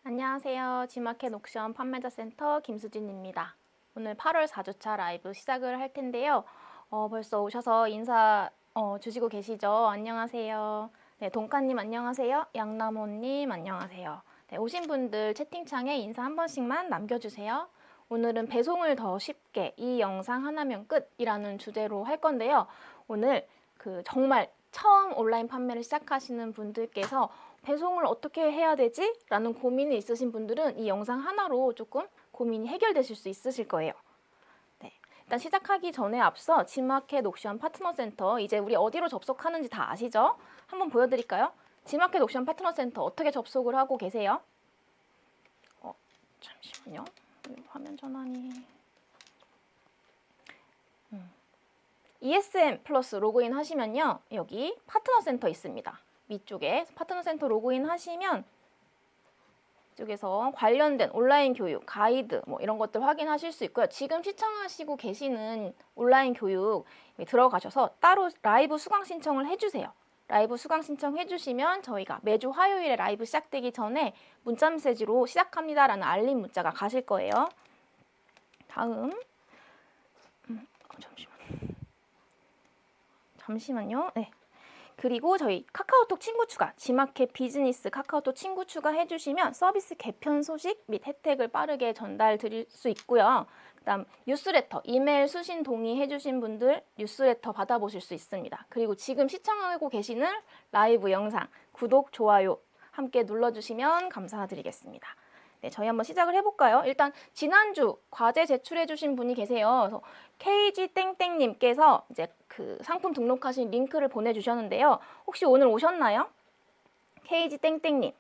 안녕하세요. G마켓 옥션 판매자 센터 김수진입니다. 오늘 8월 4주차 라이브 시작을 할 텐데요. 벌써 오셔서 인사 주시고 계시죠? 안녕하세요. 네, 동카님 안녕하세요. 양나모님 안녕하세요. 네, 오신 분들 채팅창에 인사 한 번씩만 남겨주세요. 오늘은 배송을 더 쉽게 이 영상 하나면 끝이라는 주제로 할 건데요. 오늘 정말 처음 온라인 판매를 시작하시는 분들께서 배송을 어떻게 해야 되지? 라는 고민이 있으신 분들은 이 영상 하나로 조금 고민이 해결되실 수 있으실 거예요. 네, 일단 시작하기 전에 앞서 G마켓 옥션 파트너 센터, 이제 우리 어디로 접속하는지 다 아시죠? 한번 보여드릴까요? G마켓 옥션 파트너 센터 어떻게 접속을 하고 계세요? 잠시만요. 화면 전환이... ESM 플러스 로그인 하시면요, 여기 파트너 센터 있습니다. 위쪽에 파트너 센터 로그인 하시면 이쪽에서 관련된 온라인 교육, 가이드 뭐 이런 것들 확인하실 수 있고요. 지금 시청하시고 계시는 온라인 교육 들어가셔서 따로 라이브 수강 신청을 해주세요. 라이브 수강 신청해 주시면 저희가 매주 화요일에 라이브 시작되기 전에 문자 메시지로 시작합니다라는 알림 문자가 가실 거예요. 다음 잠시만요. 네. 그리고 저희 카카오톡 친구 추가, G마켓 비즈니스 카카오톡 친구 추가 해주시면 서비스 개편 소식 및 혜택을 빠르게 전달 드릴 수 있고요. 그 다음 뉴스레터, 이메일 수신 동의해 주신 분들 뉴스레터 받아보실 수 있습니다. 그리고 지금 시청하고 계시는 라이브 영상, 구독, 좋아요 함께 눌러주시면 감사드리겠습니다. 네, 저희 한번 시작을 해볼까요? 일단 지난주 과제 제출해 주신 분이 계세요. 그래서 KG땡땡님께서 이제 그 상품 등록하신 링크를 보내주셨는데요. 혹시 오늘 오셨나요? KG땡땡님.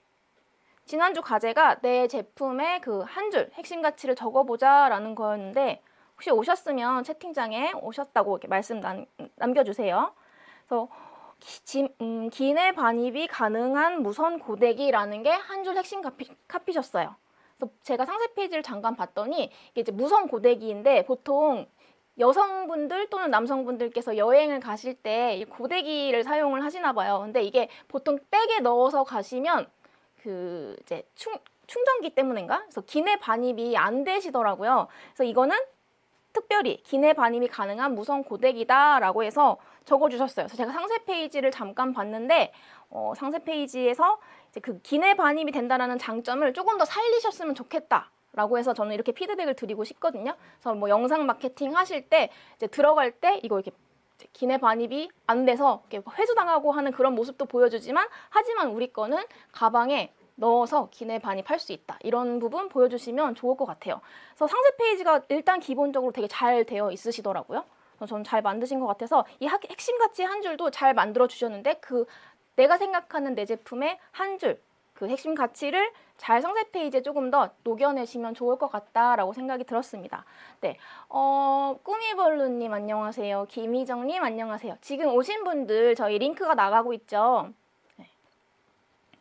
지난주 과제가 내 제품의 그 한 줄 핵심 가치를 적어보자 라는 거였는데 혹시 오셨으면 채팅창에 오셨다고 이렇게 말씀 남겨주세요. 그래서 기내 반입이 가능한 무선 고데기라는 게 한 줄 핵심 카피셨어요. 그래서 제가 상세 페이지를 잠깐 봤더니 이게 이제 무선 고데기인데 보통 여성분들 또는 남성분들께서 여행을 가실 때 이 고데기를 사용을 하시나 봐요. 근데 이게 보통 백에 넣어서 가시면 그 이제 충전기 때문인가? 그래서 기내 반입이 안 되시더라고요. 그래서 이거는 특별히 기내 반입이 가능한 무선 고데기다라고 해서 적어주셨어요. 그래서 제가 상세 페이지를 잠깐 봤는데 상세 페이지에서 이제 그 기내 반입이 된다라는 장점을 조금 더 살리셨으면 좋겠다라고 해서 저는 이렇게 피드백을 드리고 싶거든요. 그래서 뭐 영상 마케팅 하실 때 이제 들어갈 때 이거 이렇게 기내 반입이 안 돼서 이렇게 회수당하고 하는 그런 모습도 보여주지만 하지만 우리 거는 가방에 넣어서 기내 반입할 수 있다. 이런 부분 보여주시면 좋을 것 같아요. 그래서 상세 페이지가 일단 기본적으로 되게 잘 되어 있으시더라고요. 저는 잘 만드신 것 같아서 이 핵심 가치 한 줄도 잘 만들어 주셨는데 그 내가 생각하는 내 제품의 한 줄, 그 핵심 가치를 잘 상세 페이지에 조금 더 녹여내시면 좋을 것 같다라고 생각이 들었습니다. 네, 꾸미벌루님 안녕하세요. 김희정님 안녕하세요. 지금 오신 분들 저희 링크가 나가고 있죠. 네.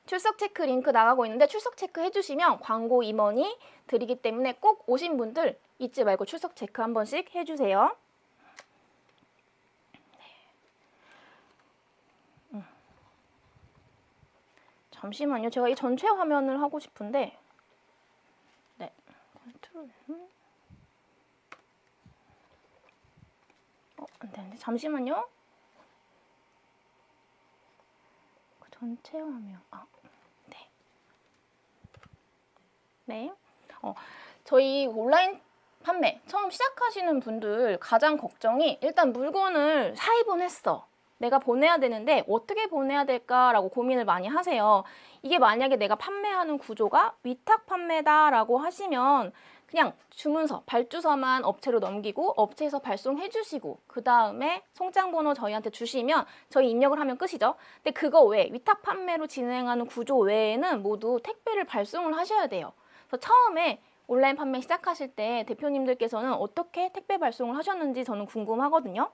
출석 체크 링크 나가고 있는데 출석 체크 해주시면 광고 임원이 드리기 때문에 꼭 오신 분들 잊지 말고 출석 체크 한 번씩 해주세요. 잠시만요. 제가 이 전체 화면을 하고 싶은데 네, 컨트롤 안 되는데 잠시만요. 전체 화면 네. 네. 저희 온라인 판매 처음 시작하시는 분들 가장 걱정이 일단 물건을 사입은 했어. 내가 보내야 되는데 어떻게 보내야 될까라고 고민을 많이 하세요. 이게 만약에 내가 판매하는 구조가 위탁 판매다라고 하시면 그냥 주문서, 발주서만 업체로 넘기고 업체에서 발송해 주시고 그 다음에 송장번호 저희한테 주시면 저희 입력을 하면 끝이죠. 근데 그거 외에 위탁 판매로 진행하는 구조 외에는 모두 택배를 발송을 하셔야 돼요. 그래서 처음에 온라인 판매 시작하실 때 대표님들께서는 어떻게 택배 발송을 하셨는지 저는 궁금하거든요.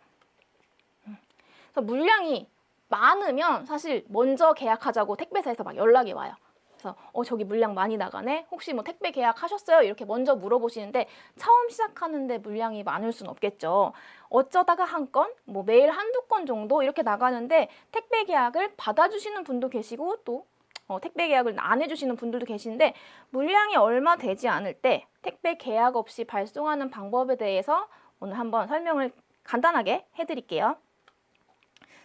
그래서 물량이 많으면 사실 먼저 계약하자고 택배사에서 막 연락이 와요. 그래서 저기 물량 많이 나가네? 혹시 뭐 택배 계약하셨어요? 이렇게 먼저 물어보시는데 처음 시작하는데 물량이 많을 수는 없겠죠. 어쩌다가 한 건, 뭐 매일 한두 건 정도 이렇게 나가는데 택배 계약을 받아주시는 분도 계시고 또 택배 계약을 안 해주시는 분들도 계신데 물량이 얼마 되지 않을 때 택배 계약 없이 발송하는 방법에 대해서 오늘 한번 설명을 간단하게 해드릴게요.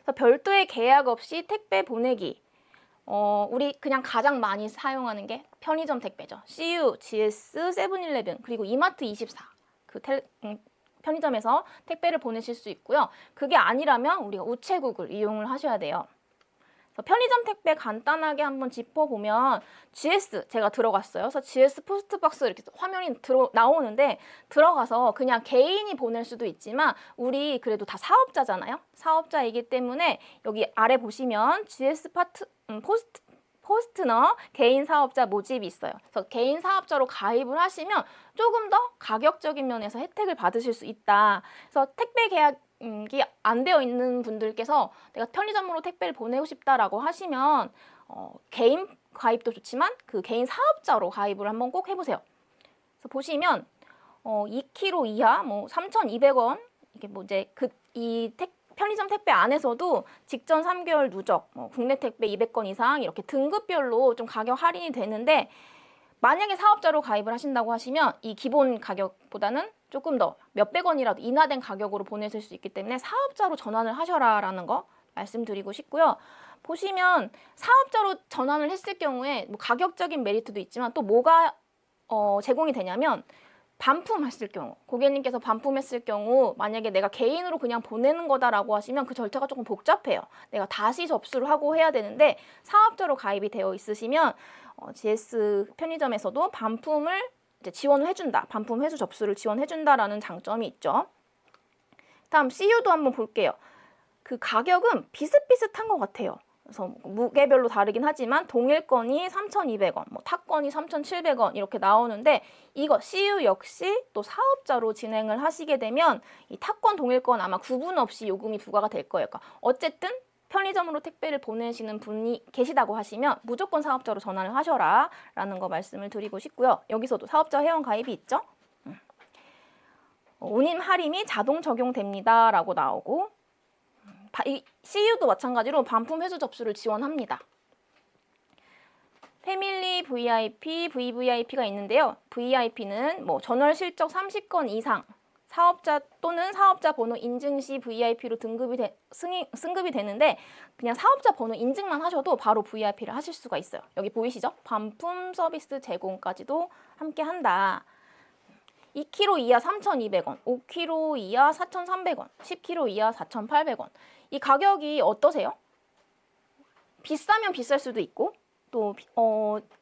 그래서 별도의 계약 없이 택배 보내기. 우리 그냥 가장 많이 사용하는 게 편의점 택배죠. CU, GS, 세븐일레븐, 그리고 이마트24. 편의점에서 택배를 보내실 수 있고요. 그게 아니라면 우리가 우체국을 이용을 하셔야 돼요. 편의점 택배 간단하게 한번 짚어보면 GS 제가 들어갔어요. 그래서 GS 포스트박스 이렇게 화면이 나오는데 들어가서 그냥 개인이 보낼 수도 있지만 우리 그래도 다 사업자잖아요. 사업자이기 때문에 여기 아래 보시면 GS 포스트너 개인 사업자 모집이 있어요. 그래서 개인 사업자로 가입을 하시면 조금 더 가격적인 면에서 혜택을 받으실 수 있다. 그래서 택배 계약이 안 되어 있는 분들께서 내가 편의점으로 택배를 보내고 싶다라고 하시면 개인 가입도 좋지만 그 개인 사업자로 가입을 한번 꼭 해보세요. 그래서 보시면 2kg 이하 3,200원 이게 이제 편의점 택배 안에서도 직전 3개월 누적, 국내 택배 200건 이상 이렇게 등급별로 좀 가격 할인이 되는데 만약에 사업자로 가입을 하신다고 하시면 이 기본 가격보다는 조금 더 몇백 원이라도 인하된 가격으로 보내실 수 있기 때문에 사업자로 전환을 하셔라라는 거 말씀드리고 싶고요. 보시면 사업자로 전환을 했을 경우에 가격적인 메리트도 있지만 또 뭐가 제공이 되냐면 반품했을 경우, 고객님께서 반품했을 경우 만약에 내가 개인으로 그냥 보내는 거다라고 하시면 그 절차가 조금 복잡해요. 내가 다시 접수를 하고 해야 되는데 사업자로 가입이 되어 있으시면 GS 편의점에서도 반품을 이제 지원을 해준다. 반품 회수 접수를 지원해준다라는 장점이 있죠. 다음 CU도 한번 볼게요. 그 가격은 비슷비슷한 것 같아요. 그래서 무게별로 다르긴 하지만 동일건이 3,200원, 타건이 3,700원 이렇게 나오는데 이거 CU 역시 또 사업자로 진행을 하시게 되면 이 타건 동일건 아마 구분 없이 요금이 부과가 될 거예요. 그러니까 어쨌든 편의점으로 택배를 보내시는 분이 계시다고 하시면 무조건 사업자로 전환을 하셔라 라는 거 말씀을 드리고 싶고요. 여기서도 사업자 회원 가입이 있죠. 운임 할인이 자동 적용됩니다 라고 나오고 이 CU도 마찬가지로 반품 회수 접수를 지원합니다. 패밀리 VIP, VVIP가 있는데요. VIP는 전월 실적 30건 이상 사업자 또는 사업자 번호 인증 시 VIP로 승급이 되는데 그냥 사업자 번호 인증만 하셔도 바로 VIP를 하실 수가 있어요. 여기 보이시죠? 반품 서비스 제공까지도 함께 한다. 2kg 이하 3,200원, 5kg 이하 4,300원, 10kg 이하 4,800원. 이 가격이 어떠세요? 비싸면 비쌀 수도 있고 또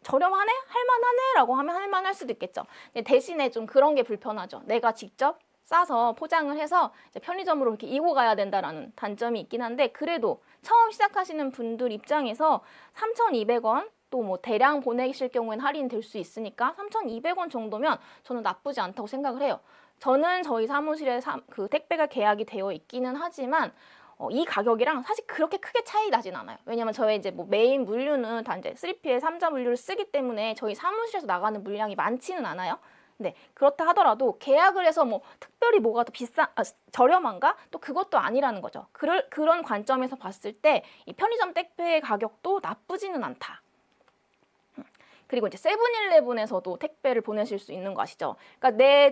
저렴하네? 할만하네? 라고 하면 할만할 수도 있겠죠. 대신에 좀 그런 게 불편하죠. 내가 직접 싸서 포장을 해서 이제 편의점으로 이렇게 이고 가야 된다라는 단점이 있긴 한데 그래도 처음 시작하시는 분들 입장에서 3,200원 또 대량 보내실 경우에는 할인이 될 수 있으니까 3,200원 정도면 저는 나쁘지 않다고 생각을 해요. 저는 저희 사무실에 그 택배가 계약이 되어 있기는 하지만 이 가격이랑 사실 그렇게 크게 차이 나진 않아요. 왜냐면 저희 이제 메인 물류는 다 이제 3PL 3자 물류를 쓰기 때문에 저희 사무실에서 나가는 물량이 많지는 않아요. 네, 그렇다 하더라도 계약을 해서 특별히 뭐가 더 저렴한가? 또 그것도 아니라는 거죠. 그런 관점에서 봤을 때 이 편의점 택배 가격도 나쁘지는 않다. 그리고 이제 세븐일레븐에서도 택배를 보내실 수 있는 거 아시죠? 그러니까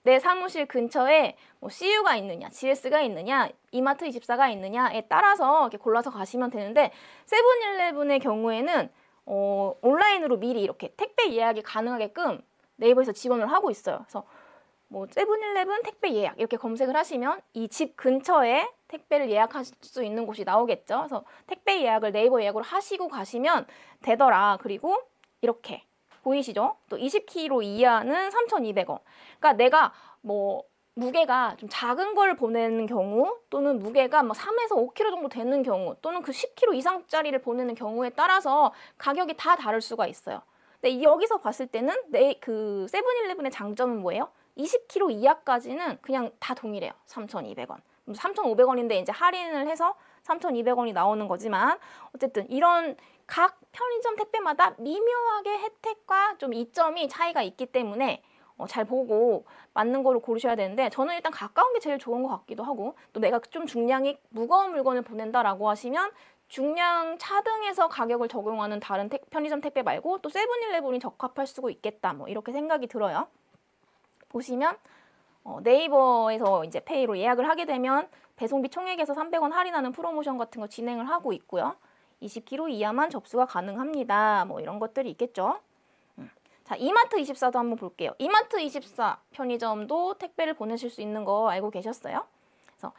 내 사무실 근처에 CU가 있느냐, GS가 있느냐, 이마트24가 있느냐에 따라서 이렇게 골라서 가시면 되는데 세븐일레븐의 경우에는 온라인으로 미리 이렇게 택배 예약이 가능하게끔 네이버에서 지원을 하고 있어요. 그래서 세븐일레븐 택배 예약 이렇게 검색을 하시면 이 집 근처에 택배를 예약하실 수 있는 곳이 나오겠죠. 그래서 택배 예약을 네이버 예약으로 하시고 가시면 되더라. 그리고 이렇게 보이시죠? 또 20kg 이하는 3,200원. 그러니까 내가 무게가 좀 작은 걸 보내는 경우 또는 무게가 3에서 5kg 정도 되는 경우 또는 그 10kg 이상짜리를 보내는 경우에 따라서 가격이 다 다를 수가 있어요. 근데 여기서 봤을 때는 그 세븐일레븐의 장점은 뭐예요? 20kg 이하까지는 그냥 다 동일해요. 3,200원. 3,500원인데 이제 할인을 해서 3,200원이 나오는 거지만 어쨌든 이런 각 편의점 택배마다 미묘하게 혜택과 좀 이점이 차이가 있기 때문에 잘 보고 맞는 거를 고르셔야 되는데 저는 일단 가까운 게 제일 좋은 것 같기도 하고 또 내가 좀 중량이 무거운 물건을 보낸다라고 하시면 중량 차등에서 가격을 적용하는 다른 편의점 택배 말고 또 세븐일레븐이 적합할 수도 있겠다. 뭐 이렇게 생각이 들어요. 보시면 네이버에서 이제 페이로 예약을 하게 되면 배송비 총액에서 300원 할인하는 프로모션 같은 거 진행을 하고 있고요. 20kg 이하만 접수가 가능합니다. 뭐 이런 것들이 있겠죠. 자, 이마트24도 한번 볼게요. 이마트24 편의점도 택배를 보내실 수 있는 거 알고 계셨어요? 그래서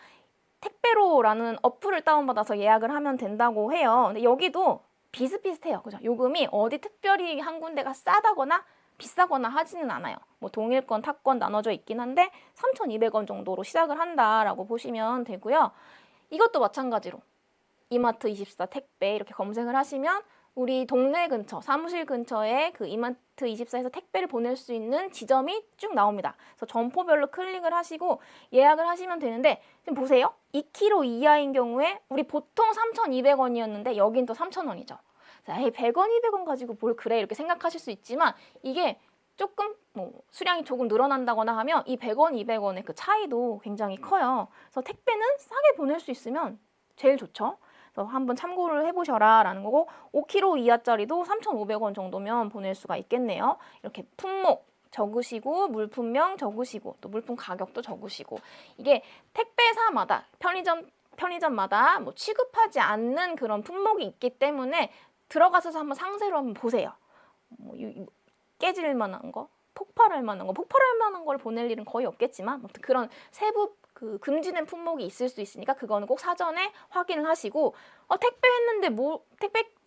택배로라는 어플을 다운받아서 예약을 하면 된다고 해요. 근데 여기도 비슷비슷해요. 그죠? 요금이 어디 특별히 한 군데가 싸다거나 비싸거나 하지는 않아요. 뭐 동일권, 타권 나눠져 있긴 한데 3,200원 정도로 시작을 한다라고 보시면 되고요. 이것도 마찬가지로 이마트24 택배 이렇게 검색을 하시면 우리 동네 근처, 사무실 근처에 그 이마트24에서 택배를 보낼 수 있는 지점이 쭉 나옵니다. 그래서 점포별로 클릭을 하시고 예약을 하시면 되는데 지금 보세요. 2kg 이하인 경우에 우리 보통 3,200원이었는데 여긴 또 3,000원이죠. 에이, 100원, 200원 가지고 뭘 그래 이렇게 생각하실 수 있지만 이게 조금 뭐 수량이 조금 늘어난다거나 하면 이 100원, 200원의 그 차이도 굉장히 커요. 그래서 택배는 싸게 보낼 수 있으면 제일 좋죠. 그래서 한번 참고를 해보셔라 라는 거고 5kg 이하짜리도 3,500원 정도면 보낼 수가 있겠네요. 이렇게 품목 적으시고 물품명 적으시고 또 물품 가격도 적으시고 이게 택배사마다 편의점마다 뭐 취급하지 않는 그런 품목이 있기 때문에 들어가서 한번 상세로 한번 보세요. 뭐 깨질 만한 거, 폭발할 만한 걸 보낼 일은 거의 없겠지만 아무튼 그런 세부 금지된 품목이 있을 수 있으니까 그거는 꼭 사전에 확인을 하시고 택배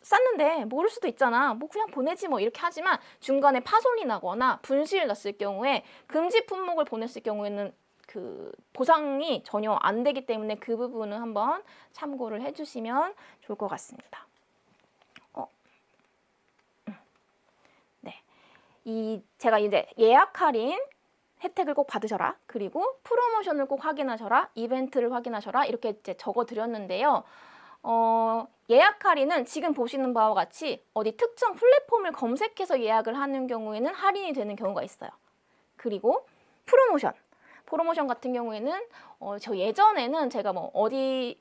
쌌는데 모를 수도 있잖아. 뭐 그냥 보내지 뭐 이렇게 하지만 중간에 파손이 나거나 분실 났을 경우에 금지 품목을 보냈을 경우에는 그 보상이 전혀 안 되기 때문에 그 부분은 한번 참고를 해주시면 좋을 것 같습니다. 제가 이제 예약 할인 혜택을 꼭 받으셔라. 그리고 프로모션을 꼭 확인하셔라. 이벤트를 확인하셔라. 이렇게 이제 적어드렸는데요. 예약 할인은 지금 보시는 바와 같이 어디 특정 플랫폼을 검색해서 예약을 하는 경우에는 할인이 되는 경우가 있어요. 그리고 프로모션 같은 경우에는 저 예전에는 제가 뭐 어디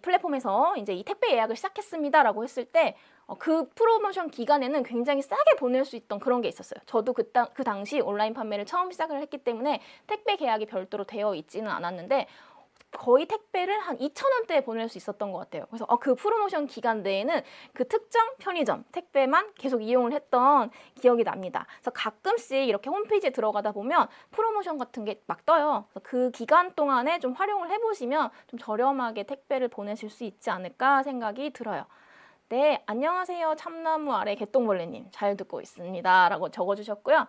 플랫폼에서 이제 이 택배 예약을 시작했습니다라고 했을 때 그 프로모션 기간에는 굉장히 싸게 보낼 수 있던 그런 게 있었어요. 저도 그 당시 온라인 판매를 처음 시작을 했기 때문에 택배 계약이 별도로 되어 있지는 않았는데 거의 택배를 한 2,000원대에 보낼 수 있었던 것 같아요. 그래서 그 프로모션 기간 내에는 그 특정 편의점 택배만 계속 이용을 했던 기억이 납니다. 그래서 가끔씩 이렇게 홈페이지에 들어가다 보면 프로모션 같은 게 막 떠요. 그래서 그 기간 동안에 좀 활용을 해보시면 좀 저렴하게 택배를 보내실 수 있지 않을까 생각이 들어요. 네, 안녕하세요. 참나무 아래 개똥벌레님 잘 듣고 있습니다. 라고 적어주셨고요.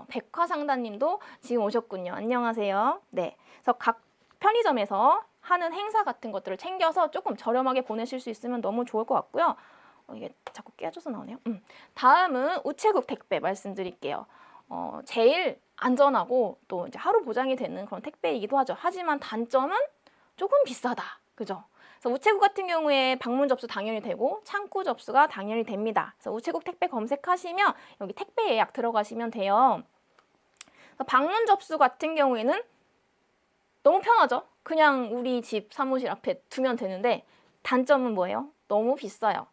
백화상단님도 지금 오셨군요. 안녕하세요. 네, 그래서 각 편의점에서 하는 행사 같은 것들을 챙겨서 조금 저렴하게 보내실 수 있으면 너무 좋을 것 같고요. 이게 자꾸 깨져서 나오네요. 다음은 우체국 택배 말씀드릴게요. 제일 안전하고 또 이제 하루 보장이 되는 그런 택배이기도 하죠. 하지만 단점은 조금 비싸다. 그죠? 그래서 우체국 같은 경우에 방문 접수 당연히 되고 창구 접수가 당연히 됩니다. 그래서 우체국 택배 검색하시면 여기 택배 예약 들어가시면 돼요. 방문 접수 같은 경우에는 너무 편하죠? 그냥 우리 집 사무실 앞에 두면 되는데 단점은 뭐예요? 너무 비싸요.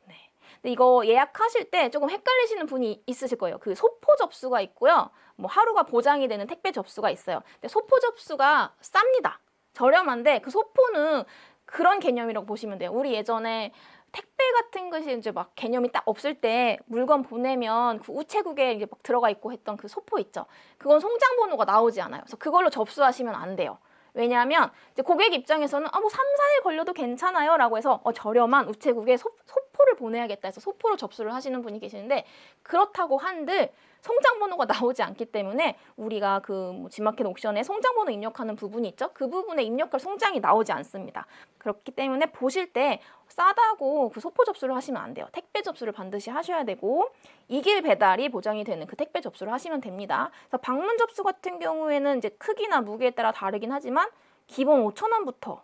네. 근데 이거 예약하실 때 조금 헷갈리시는 분이 있으실 거예요. 그 소포 접수가 있고요. 뭐 하루가 보장이 되는 택배 접수가 있어요. 근데 소포 접수가 쌉니다. 저렴한데 그 소포는 그런 개념이라고 보시면 돼요. 우리 예전에 택배 같은 것이 이제 막 개념이 딱 없을 때 물건 보내면 그 우체국에 이제 막 들어가 있고 했던 그 소포 있죠. 그건 송장 번호가 나오지 않아요. 그래서 그걸로 접수하시면 안 돼요. 왜냐하면 이제 고객 입장에서는 뭐 3, 4일 걸려도 괜찮아요 라고 해서 저렴한 우체국에 소포를 보내야겠다 해서 소포로 접수를 하시는 분이 계시는데 그렇다고 한들 송장 번호가 나오지 않기 때문에 우리가 그 G마켓 옥션에 송장 번호 입력하는 부분이 있죠. 그 부분에 입력할 송장이 나오지 않습니다. 그렇기 때문에 보실 때 싸다고 그 소포 접수를 하시면 안 돼요. 택배 접수를 반드시 하셔야 되고 2길 배달이 보장이 되는 그 택배 접수를 하시면 됩니다. 그래서 방문 접수 같은 경우에는 이제 크기나 무게에 따라 다르긴 하지만 기본 5,000원부터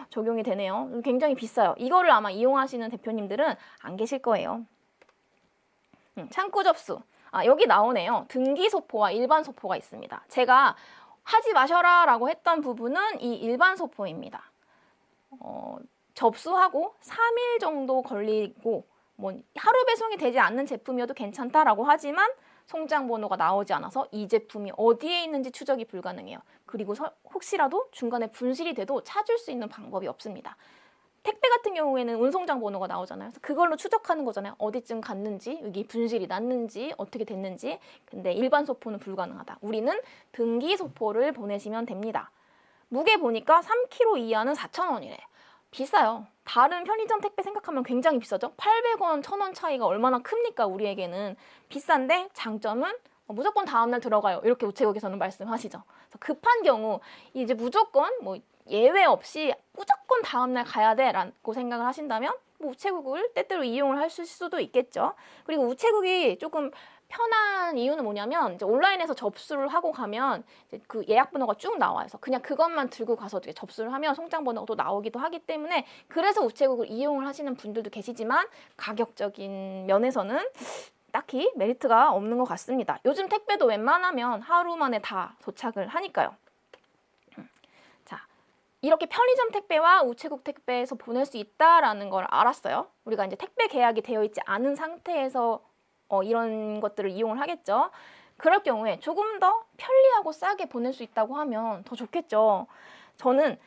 적용이 되네요. 굉장히 비싸요. 이거를 아마 이용하시는 대표님들은 안 계실 거예요. 창구 접수. 여기 나오네요. 등기 소포와 일반 소포가 있습니다. 제가 하지 마셔라 라고 했던 부분은 이 일반 소포입니다. 접수하고 3일 정도 걸리고 뭐 하루 배송이 되지 않는 제품이어도 괜찮다라고 하지만 송장 번호가 나오지 않아서 이 제품이 어디에 있는지 추적이 불가능해요. 그리고 혹시라도 중간에 분실이 돼도 찾을 수 있는 방법이 없습니다. 택배 같은 경우에는 운송장 번호가 나오잖아요. 그래서 그걸로 추적하는 거잖아요. 어디쯤 갔는지, 여기 분실이 났는지, 어떻게 됐는지. 근데 일반 소포는 불가능하다. 우리는 등기 소포를 보내시면 됩니다. 무게 보니까 3kg 이하는 4,000원이래. 비싸요. 다른 편의점 택배 생각하면 굉장히 비싸죠. 800원, 1,000원 차이가 얼마나 큽니까? 우리에게는. 비싼데 장점은 무조건 다음날 들어가요. 이렇게 우체국에서는 말씀하시죠. 그래서 급한 경우 이제 무조건 뭐 예외 없이 무조건 다음날 가야 돼 라고 생각을 하신다면 뭐 우체국을 때때로 이용을 하실 수도 있겠죠. 그리고 우체국이 조금 편한 이유는 뭐냐면 이제 온라인에서 접수를 하고 가면 이제 그 예약 번호가 쭉 나와요. 그래서 그냥 그것만 들고 가서 접수를 하면 송장 번호도 나오기도 하기 때문에 그래서 우체국을 이용을 하시는 분들도 계시지만 가격적인 면에서는 딱히 메리트가 없는 것 같습니다. 요즘 택배도 웬만하면 하루 만에 다 도착을 하니까요. 자, 이렇게 편의점 택배와 우체국 택배에서 보낼 수 있다라는 걸 알았어요. 우리가 이제 택배 계약이 되어 있지 않은 상태에서 이런 것들을 이용을 하겠죠. 그럴 경우에 조금 더 편리하고 싸게 보낼 수 있다고 하면 더 좋겠죠. 저는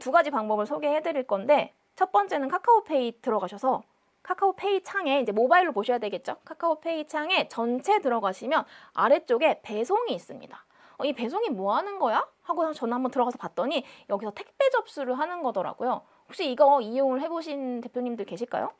두 가지 방법을 소개해 드릴 건데 첫 번째는 카카오페이 들어가셔서 카카오페이 창에 이제 모바일로 보셔야 되겠죠. 카카오페이 창에 전체 들어가시면 아래쪽에 배송이 있습니다. 이 배송이 뭐 하는 거야? 하고 저는 한번 들어가서 봤더니 여기서 택배 접수를 하는 거더라고요. 혹시 이거 이용을 해보신 대표님들 계실까요?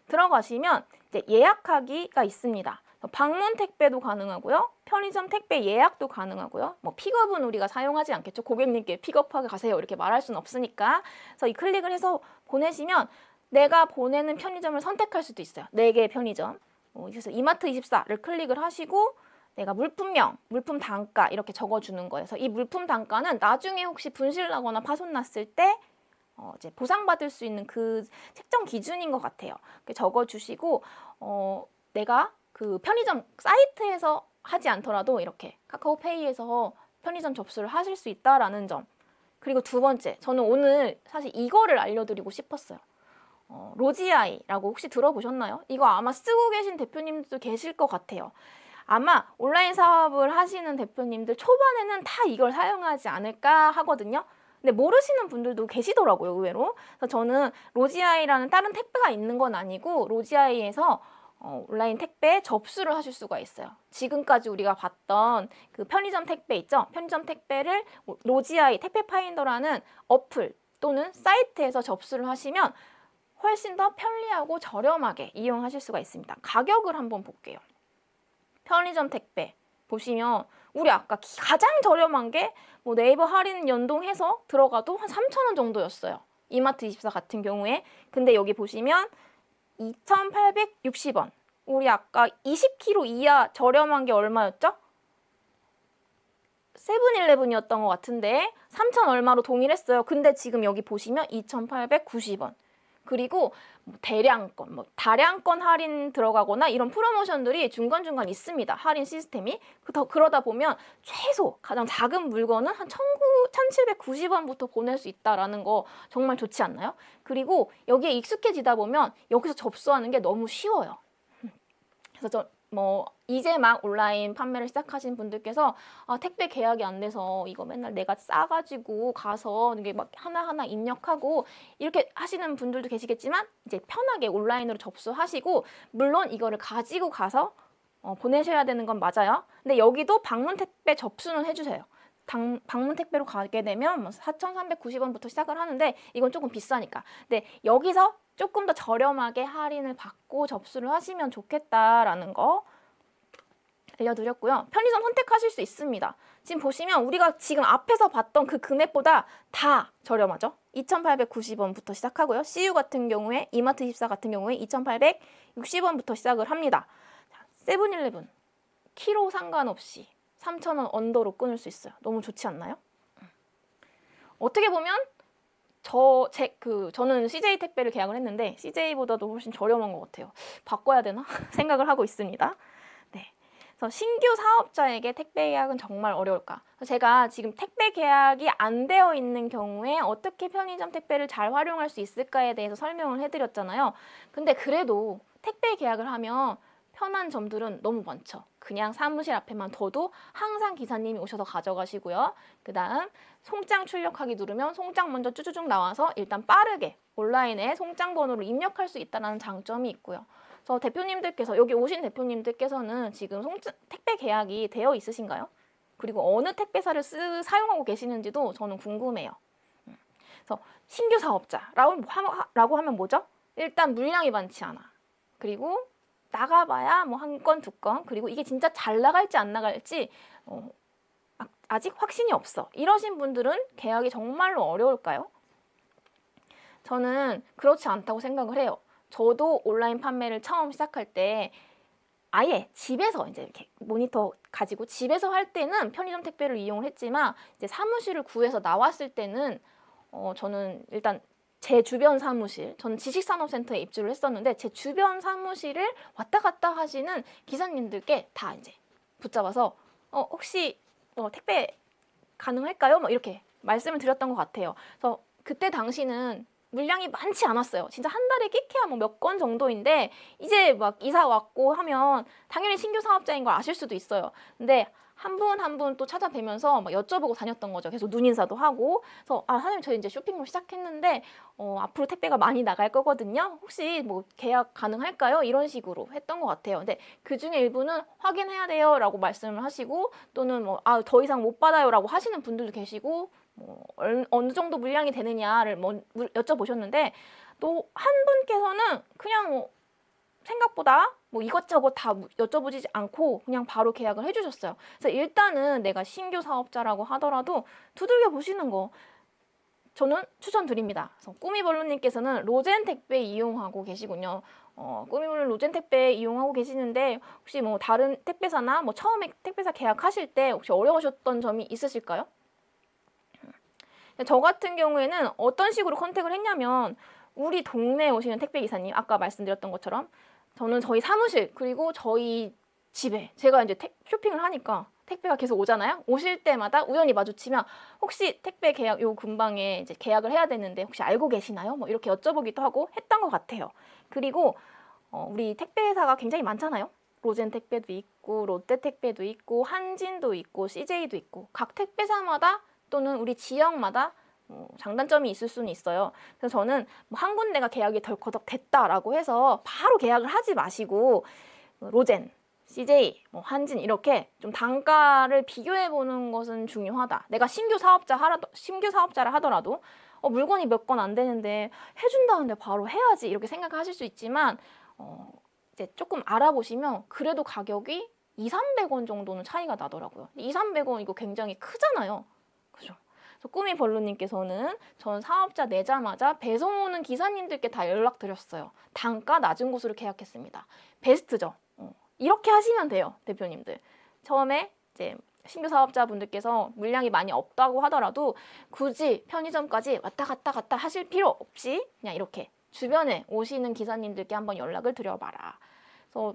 들어가시면 이제 예약하기가 있습니다. 방문 택배도 가능하고요. 편의점 택배 예약도 가능하고요. 뭐 픽업은 우리가 사용하지 않겠죠. 고객님께 픽업하게 가세요 이렇게 말할 수는 없으니까. 그래서 이 클릭을 해서 보내시면 내가 보내는 편의점을 선택할 수도 있어요. 4개의 편의점. 그래서 이마트24를 클릭을 하시고 내가 물품명, 물품 단가 이렇게 적어주는 거예요. 그래서 이 물품 단가는 나중에 혹시 분실 나거나 파손 났을 때 이제 보상받을 수 있는 그 책정 기준인 것 같아요. 적어주시고 내가 그 편의점 사이트에서 하지 않더라도 이렇게 카카오페이에서 편의점 접수를 하실 수 있다라는 점. 그리고 두 번째, 저는 오늘 사실 이거를 알려드리고 싶었어요. 로지아이라고 혹시 들어보셨나요? 이거 아마 쓰고 계신 대표님들도 계실 것 같아요. 아마 온라인 사업을 하시는 대표님들 초반에는 다 이걸 사용하지 않을까 하거든요. 근데 모르시는 분들도 계시더라고요, 의외로. 그래서 저는 로지아이라는 다른 택배가 있는 건 아니고 로지아이에서 온라인 택배 접수를 하실 수가 있어요. 지금까지 우리가 봤던 그 편의점 택배 있죠? 편의점 택배를 로지아이 택배 파인더라는 어플 또는 사이트에서 접수를 하시면 훨씬 더 편리하고 저렴하게 이용하실 수가 있습니다. 가격을 한번 볼게요. 편의점 택배 보시면 우리 아까 가장 저렴한 게 뭐 네이버 할인 연동해서 들어가도 한 3,000원 정도였어요. 이마트24 같은 경우에. 근데 여기 보시면 2,860원. 우리 아까 20kg 이하 저렴한 게 얼마였죠? 세븐일레븐이었던 것 같은데 3,000 얼마로 동일했어요. 근데 지금 여기 보시면 2,890원. 그리고 대량권, 다량권 할인 들어가거나 이런 프로모션들이 중간중간 있습니다. 할인 시스템이. 그러다 보면 최소 가장 작은 물건은 한 1,790원부터 보낼 수 있다라는 거 정말 좋지 않나요? 그리고 여기에 익숙해지다 보면 여기서 접수하는 게 너무 쉬워요. 그래서 이제 막 온라인 판매를 시작하신 분들께서 택배 계약이 안 돼서 이거 맨날 내가 싸가지고 가서 이게 막 하나하나 입력하고 이렇게 하시는 분들도 계시겠지만 이제 편하게 온라인으로 접수하시고 물론 이거를 가지고 가서 보내셔야 되는 건 맞아요. 근데 여기도 방문 택배 접수는 해주세요. 방문 택배로 가게 되면 4,390원부터 시작을 하는데 이건 조금 비싸니까. 근데 여기서 조금 더 저렴하게 할인을 받고 접수를 하시면 좋겠다라는 거 알려드렸고요. 편의점 선택하실 수 있습니다. 지금 보시면 우리가 지금 앞에서 봤던 그 금액보다 다 저렴하죠. 2,890원부터 시작하고요. CU 같은 경우에 이마트24 같은 경우에 2,860원부터 시작을 합니다. 세븐일레븐 키로 상관없이 3,000원 언더로 끊을 수 있어요. 너무 좋지 않나요? 어떻게 보면 저는 CJ 택배를 계약을 했는데 CJ보다도 훨씬 저렴한 것 같아요. 바꿔야 되나 생각을 하고 있습니다. 네, 그래서 신규 사업자에게 택배 계약은 정말 어려울까? 제가 지금 택배 계약이 안 되어 있는 경우에 어떻게 편의점 택배를 잘 활용할 수 있을까에 대해서 설명을 해드렸잖아요. 근데 그래도 택배 계약을 하면 편한 점들은 너무 많죠. 그냥 사무실 앞에만 둬도 항상 기사님이 오셔서 가져가시고요. 그 다음 송장 출력하기 누르면 송장 먼저 쭈쭈쭉 나와서 일단 빠르게 온라인에 송장 번호를 입력할 수 있다는 장점이 있고요. 그래서 대표님들께서 여기 오신 대표님들께서는 지금 택배 계약이 되어 있으신가요? 그리고 어느 택배사를 사용하고 계시는지도 저는 궁금해요. 그래서 신규 사업자라고 하면 뭐죠? 일단 물량이 많지 않아. 그리고 나가봐야 뭐 한 건, 두 건. 그리고 이게 진짜 잘 나갈지 안 나갈지 아직 확신이 없어. 이러신 분들은 계약이 정말로 어려울까요? 저는 그렇지 않다고 생각을 해요. 저도 온라인 판매를 처음 시작할 때 아예 집에서 이제 이렇게 모니터 가지고 집에서 할 때는 편의점 택배를 이용을 했지만 이제 사무실을 구해서 나왔을 때는 저는 일단 제 주변 사무실, 저는 지식산업센터에 입주를 했었는데 제 주변 사무실을 왔다 갔다 하시는 기사님들께 다 이제 붙잡아서 혹시 택배 가능할까요? 뭐 이렇게 말씀을 드렸던 것 같아요. 그래서 그때 당시는 물량이 많지 않았어요. 진짜 한 달에 끼케야 뭐 몇 건 정도인데 이제 막 이사 왔고 하면 당연히 신규 사업자인 걸 아실 수도 있어요. 근데 한 분 한 분 또 찾아뵈면서 막 여쭤보고 다녔던 거죠. 계속 눈인사도 하고. 그래서 사장님 저희 이제 쇼핑몰 시작했는데 앞으로 택배가 많이 나갈 거거든요. 혹시 뭐 계약 가능할까요? 이런 식으로 했던 것 같아요. 근데 그 중에 일부는 확인해야 돼요라고 말씀을 하시고 또는 뭐 더 이상 못 받아요라고 하시는 분들도 계시고 어느 정도 물량이 되느냐를 여쭤보셨는데 또 한 분께서는 그냥 생각보다 이것저것 다 여쭤보지 않고 그냥 바로 계약을 해주셨어요. 그래서 일단은 내가 신규 사업자라고 하더라도 두들겨 보시는 거 저는 추천드립니다. 그래서 꾸미벌룬님께서는 로젠 택배 이용하고 계시군요. 꾸미벌룬 로젠 택배 이용하고 계시는데 혹시 뭐 다른 택배사나 처음에 택배사 계약하실 때 혹시 어려우셨던 점이 있으실까요? 저 같은 경우에는 어떤 식으로 컨택을 했냐면 우리 동네에 오시는 택배 기사님, 아까 말씀드렸던 것처럼 저는 저희 사무실 그리고 저희 집에 제가 이제 쇼핑을 하니까 택배가 계속 오잖아요. 오실 때마다 우연히 마주치면 혹시 택배 계약 요 근방에 이제 계약을 해야 되는데 혹시 알고 계시나요? 뭐 이렇게 여쭤보기도 하고 했던 것 같아요. 그리고 우리 택배 회사가 굉장히 많잖아요. 로젠 택배도 있고 롯데 택배도 있고 한진도 있고 CJ도 있고 각 택배사마다 또는 우리 지역마다 장단점이 있을 수는 있어요. 그래서 저는 한 군데가 계약이 덜커덕 됐다라고 해서 바로 계약을 하지 마시고 로젠, CJ, 한진 이렇게 좀 단가를 비교해 보는 것은 중요하다. 내가 신규 사업자라 하더라도 물건이 몇 건 안 되는데 해준다는데 바로 해야지 이렇게 생각하실 수 있지만 이제 조금 알아보시면 그래도 가격이 200~300원 정도는 차이가 나더라고요. 200~300원 이거 굉장히 크잖아요. 그죠? 꾸미벌루님께서는 전 사업자 내자마자 배송 오는 기사님들께 다 연락드렸어요. 단가 낮은 곳으로 계약했습니다. 베스트죠. 이렇게 하시면 돼요, 대표님들. 처음에 이제 신규 사업자분들께서 물량이 많이 없다고 하더라도 굳이 편의점까지 왔다 갔다 하실 필요 없이 그냥 이렇게 주변에 오시는 기사님들께 한번 연락을 드려봐라. 그래서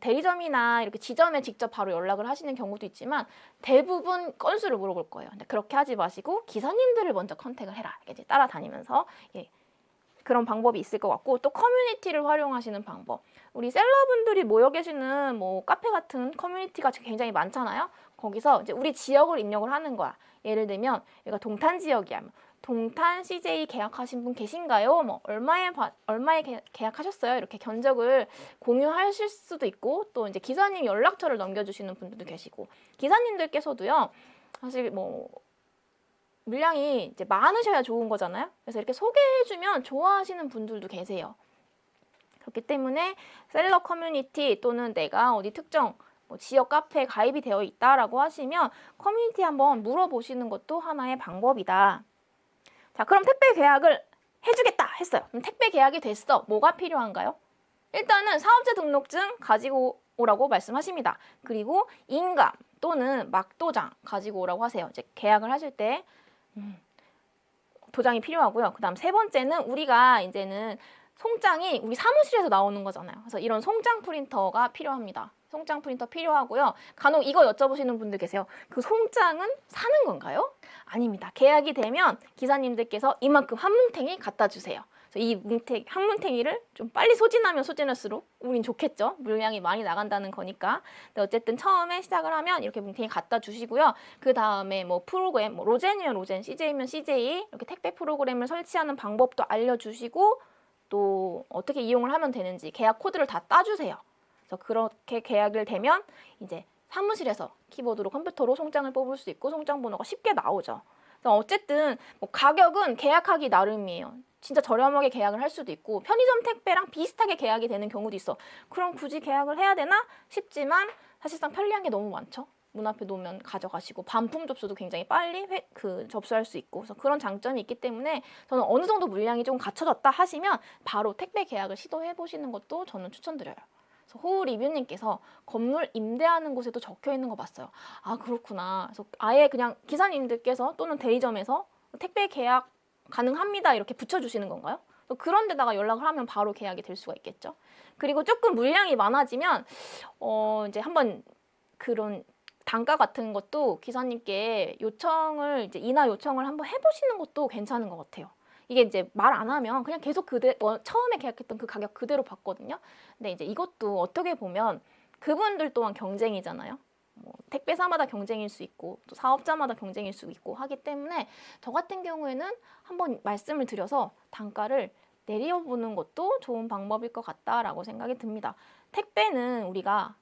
대리점이나 이렇게 지점에 직접 바로 연락을 하시는 경우도 있지만 대부분 건수를 물어볼 거예요. 근데 그렇게 하지 마시고 기사님들을 먼저 컨택을 해라. 이렇게 따라다니면서 그런 방법이 있을 것 같고 또 커뮤니티를 활용하시는 방법. 우리 셀러분들이 모여 계시는 카페 같은 커뮤니티가 굉장히 많잖아요. 거기서 이제 우리 지역을 입력을 하는 거야. 예를 들면 여기가 동탄 지역이야. 동탄 CJ 계약하신 분 계신가요? 얼마에 계약하셨어요? 이렇게 견적을 공유하실 수도 있고 또 이제 기사님 연락처를 넘겨주시는 분들도 계시고 기사님들께서도요. 사실 물량이 이제 많으셔야 좋은 거잖아요. 그래서 이렇게 소개해주면 좋아하시는 분들도 계세요. 그렇기 때문에 셀러 커뮤니티 또는 내가 어디 특정 지역 카페에 가입이 되어 있다라고 하시면 커뮤니티 한번 물어보시는 것도 하나의 방법이다. 자, 그럼 택배 계약을 해주겠다 했어요. 그럼 택배 계약이 됐어. 뭐가 필요한가요? 일단은 사업자 등록증 가지고 오라고 말씀하십니다. 그리고 인감 또는 막도장 가지고 오라고 하세요. 이제 계약을 하실 때 도장이 필요하고요. 그 다음 세 번째는 우리가 이제는 송장이 우리 사무실에서 나오는 거잖아요. 그래서 이런 송장 프린터가 필요합니다. 송장 프린터 필요하고요. 간혹 이거 여쭤보시는 분들 계세요. 그 송장은 사는 건가요? 아닙니다. 계약이 되면 기사님들께서 이만큼 한 뭉탱이 갖다 주세요. 이 한 뭉탱이를 좀 빨리 소진하면 소진할수록 우린 좋겠죠. 물량이 많이 나간다는 거니까. 근데 어쨌든 처음에 시작을 하면 이렇게 뭉탱이 갖다 주시고요. 그 다음에 뭐 프로그램, 뭐 로젠이면 로젠, CJ면 CJ 이렇게 택배 프로그램을 설치하는 방법도 알려주시고 또 어떻게 이용을 하면 되는지 계약 코드를 다 따주세요. 그래서 그렇게 계약을 되면 이제 사무실에서 키보드로 컴퓨터로 송장을 뽑을 수 있고 송장 번호가 쉽게 나오죠. 그래서 어쨌든 뭐 가격은 계약하기 나름이에요. 진짜 저렴하게 계약을 할 수도 있고 편의점 택배랑 비슷하게 계약이 되는 경우도 있어. 그럼 굳이 계약을 해야 되나 싶지만 사실상 편리한 게 너무 많죠. 문 앞에 놓으면 가져가시고 반품 접수도 굉장히 빨리 접수할 수 있고 그래서 그런 장점이 있기 때문에 저는 어느 정도 물량이 좀 갖춰졌다 하시면 바로 택배 계약을 시도해 보시는 것도 저는 추천드려요. 그래서 호우 리뷰님께서 건물 임대하는 곳에도 적혀 있는 거 봤어요. 아 그렇구나. 그래서 아예 그냥 기사님들께서 또는 대리점에서 택배 계약 가능합니다 이렇게 붙여주시는 건가요? 그런 데다가 연락을 하면 바로 계약이 될 수가 있겠죠. 그리고 조금 물량이 많아지면 이제 한번 그런 단가 같은 것도 기사님께 요청을 이제 인하 요청을 한번 해보시는 것도 괜찮은 것 같아요. 이게 이제 말 안 하면 그냥 계속 처음에 계약했던 그 가격 그대로 받거든요. 근데 이제 이것도 어떻게 보면 그분들 또한 경쟁이잖아요. 뭐 택배사마다 경쟁일 수 있고 또 사업자마다 경쟁일 수 있고 하기 때문에 저 같은 경우에는 한번 말씀을 드려서 단가를 내려보는 것도 좋은 방법일 것 같다라고 생각이 듭니다. 택배는 우리가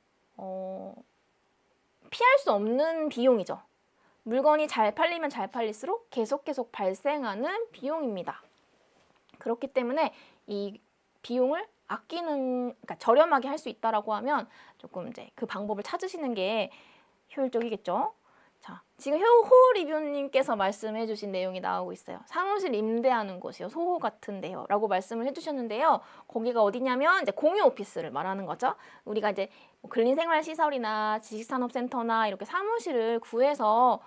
피할 수 없는 비용이죠. 물건이 잘 팔리면 잘 팔릴수록 계속 발생하는 비용입니다. 그렇기 때문에 이 비용을 그러니까 저렴하게 할 수 있다라고 하면 조금 이제 그 방법을 찾으시는 게 효율적이겠죠. 자, 지금 호우 리뷰님께서 말씀해 주신 내용이 나오고 있어요. 사무실 임대하는 곳이요. 소호 같은데요. 라고 말씀을 해주셨는데요. 거기가 어디냐면 이제 공유 오피스를 말하는 거죠. 우리가 이제 근린생활시설이나 지식산업센터나 이렇게 사무실을 구해서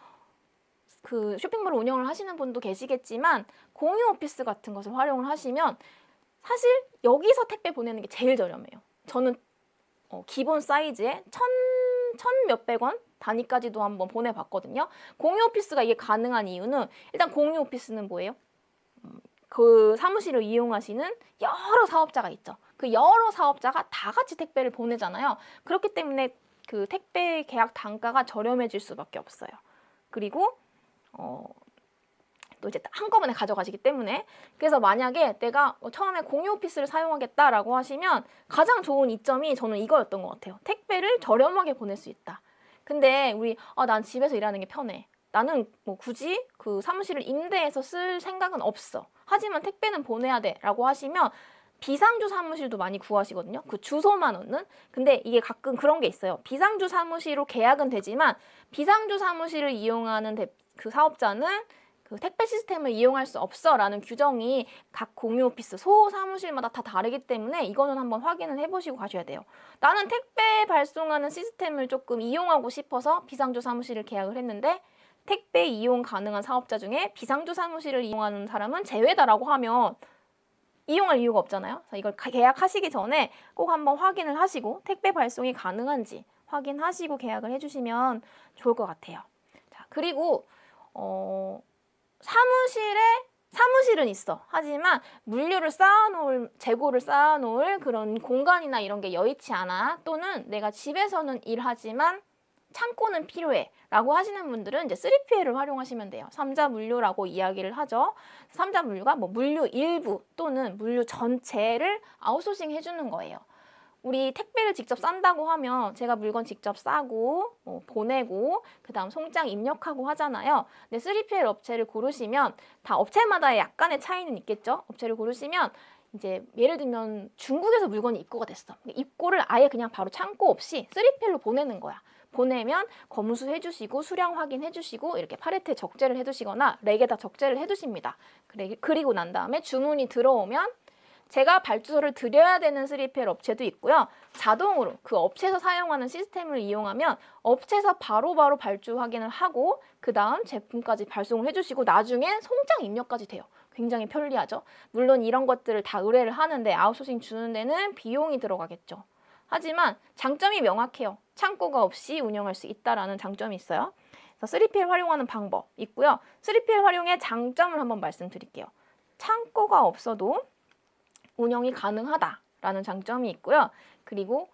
그 쇼핑몰을 운영을 하시는 분도 계시겠지만 공유 오피스 같은 것을 활용을 하시면 사실 여기서 택배 보내는 게 제일 저렴해요. 저는 기본 사이즈에 천 몇백 원 단위까지도 한번 보내봤거든요. 공유 오피스가 이게 가능한 이유는 일단 공유 오피스는 뭐예요? 그 사무실을 이용하시는 여러 사업자가 있죠. 그 여러 사업자가 다 같이 택배를 보내잖아요. 그렇기 때문에 그 택배 계약 단가가 저렴해질 수밖에 없어요. 그리고 또 이제 한꺼번에 가져가시기 때문에 그래서 만약에 내가 처음에 공유 오피스를 사용하겠다라고 하시면 가장 좋은 이점이 저는 이거였던 것 같아요. 택배를 저렴하게 보낼 수 있다. 근데 난 집에서 일하는 게 편해. 나는 뭐 굳이 그 사무실을 임대해서 쓸 생각은 없어. 하지만 택배는 보내야 돼 라고 하시면 비상주 사무실도 많이 구하시거든요. 그 주소만 얻는. 근데 이게 가끔 그런 게 있어요. 비상주 사무실로 계약은 되지만 비상주 사무실을 이용하는 그 사업자는 그 택배 시스템을 이용할 수 없어 라는 규정이 각 공유 오피스, 소호 사무실마다 다 다르기 때문에 이거는 한번 확인을 해보시고 가셔야 돼요. 나는 택배 발송하는 시스템을 조금 이용하고 싶어서 비상주 사무실을 계약을 했는데 택배 이용 가능한 사업자 중에 비상주 사무실을 이용하는 사람은 제외다라고 하면 이용할 이유가 없잖아요. 그래서 이걸 계약하시기 전에 꼭 한번 확인을 하시고 택배 발송이 가능한지 확인하시고 계약을 해주시면 좋을 것 같아요. 자, 그리고 사무실은 있어. 하지만 물류를 재고를 쌓아놓을 그런 공간이나 이런 게 여의치 않아. 또는 내가 집에서는 일하지만 창고는 필요해 라고 하시는 분들은 이제 3PL을 활용하시면 돼요. 3자 물류라고 이야기를 하죠. 3자 물류가 뭐 물류 일부 또는 물류 전체를 아웃소싱 해주는 거예요. 우리 택배를 직접 싼다고 하면 제가 물건 직접 싸고 보내고 그 다음 송장 입력하고 하잖아요. 근데 3PL 업체를 고르시면 다 업체마다 약간의 차이는 있겠죠. 업체를 고르시면 이제 예를 들면 중국에서 물건이 입고가 됐어. 입고를 아예 그냥 바로 창고 없이 3PL로 보내는 거야. 보내면 검수 해주시고 수량 확인해주시고 이렇게 팔레트에 적재를 해두시거나 렉에다 적재를 해두십니다. 그리고 난 다음에 주문이 들어오면 제가 발주서를 드려야 되는 3PL 업체도 있고요. 자동으로 그 업체에서 사용하는 시스템을 이용하면 업체에서 바로바로 발주 확인을 하고 그 다음 제품까지 발송을 해주시고 나중에 송장 입력까지 돼요. 굉장히 편리하죠. 물론 이런 것들을 다 의뢰를 하는데 아웃소싱 주는 데는 비용이 들어가겠죠. 하지만 장점이 명확해요. 창고가 없이 운영할 수 있다라는 장점이 있어요. 그래서 3PL 활용하는 방법 있고요. 3PL 활용의 장점을 한번 말씀드릴게요. 창고가 없어도 운영이 가능하다라는 장점이 있고요. 그리고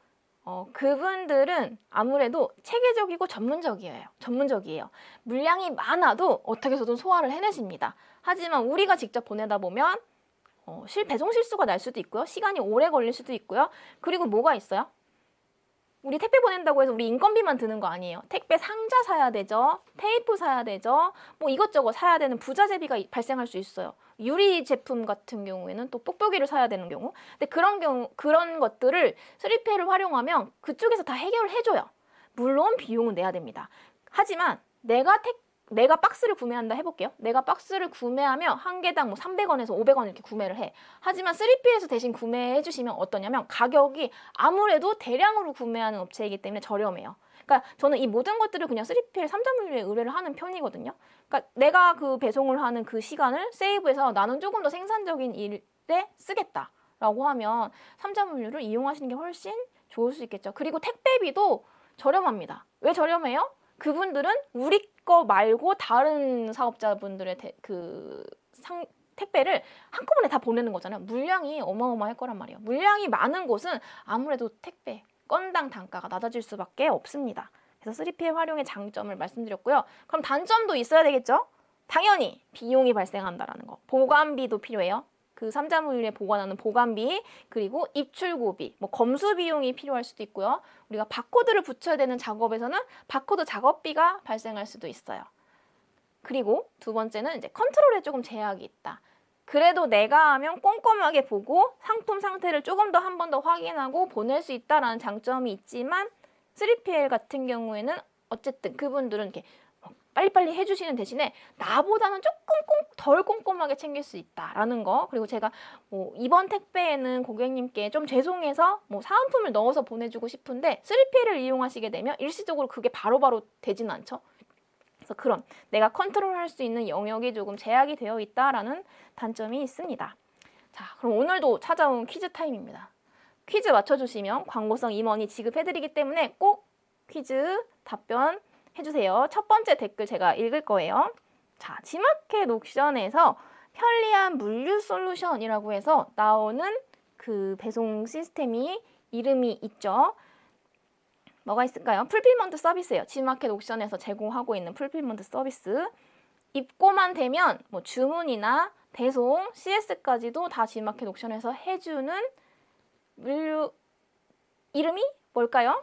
그분들은 아무래도 체계적이고 전문적이에요. 물량이 많아도 어떻게 해서든 소화를 해내십니다. 하지만 우리가 직접 보내다 보면 배송 실수가 날 수도 있고요. 시간이 오래 걸릴 수도 있고요. 그리고 뭐가 있어요? 우리 택배 보낸다고 해서 우리 인건비만 드는 거 아니에요. 택배 상자 사야 되죠. 테이프 사야 되죠. 뭐 이것저것 사야 되는 부자재비가 발생할 수 있어요. 유리 제품 같은 경우에는 또 뽁뽁이를 사야 되는 경우. 근데 그런 것들을 3PL을 활용하면 그쪽에서 다 해결을 해줘요. 물론 비용은 내야 됩니다. 하지만 내가 박스를 구매한다 해볼게요. 내가 박스를 구매하면 한 개당 뭐 300원에서 500원 이렇게 구매를 해. 하지만 3PL에서 대신 구매해 주시면 어떠냐면 가격이 아무래도 대량으로 구매하는 업체이기 때문에 저렴해요. 그러니까 저는 이 모든 것들을 그냥 3PL 3자물류에 의뢰를 하는 편이거든요. 그러니까 내가 그 배송을 하는 그 시간을 세이브해서 나는 조금 더 생산적인 일에 쓰겠다라고 하면 3자물류를 이용하시는 게 훨씬 좋을 수 있겠죠. 그리고 택배비도 저렴합니다. 왜 저렴해요? 그분들은 우리 거 말고 다른 사업자분들의 택배를 한꺼번에 다 보내는 거잖아요. 물량이 어마어마할 거란 말이에요. 물량이 많은 곳은 아무래도 택배, 건당 단가가 낮아질 수밖에 없습니다. 그래서 3PL 활용의 장점을 말씀드렸고요. 그럼 단점도 있어야 되겠죠? 당연히 비용이 발생한다라는 거. 보관비도 필요해요. 그 3자물류에 보관하는 보관비, 그리고 입출고비, 뭐 검수 비용이 필요할 수도 있고요. 우리가 바코드를 붙여야 되는 작업에서는 바코드 작업비가 발생할 수도 있어요. 그리고 두 번째는 이제 컨트롤에 조금 제약이 있다. 그래도 내가 하면 꼼꼼하게 보고 상품 상태를 조금 더 한 번 더 확인하고 보낼 수 있다라는 장점이 있지만 3PL 같은 경우에는 어쨌든 그분들은 이렇게 빨리빨리 해주시는 대신에 나보다는 조금 덜 꼼꼼하게 챙길 수 있다라는 거. 그리고 제가 뭐 이번 택배에는 고객님께 좀 죄송해서 뭐 사은품을 넣어서 보내주고 싶은데 3PL을 이용하시게 되면 일시적으로 그게 바로바로 되지는 않죠. 그래서 그런 내가 컨트롤할 수 있는 영역이 조금 제약이 되어 있다라는 단점이 있습니다. 자, 그럼 오늘도 찾아온 퀴즈 타임입니다. 퀴즈 맞춰주시면 광고성 임원이 지급해드리기 때문에 꼭 퀴즈 답변 해주세요. 첫 번째 댓글 제가 읽을 거예요. 자, 지마켓 옥션에서 편리한 물류 솔루션이라고 해서 나오는 그 배송 시스템이 이름이 있죠. 뭐가 있을까요? 풀필먼트 서비스예요. 지마켓 옥션에서 제공하고 있는 풀필먼트 서비스. 입고만 되면 뭐 주문이나 배송, CS까지도 다 지마켓 옥션에서 해주는 물류 이름이 뭘까요?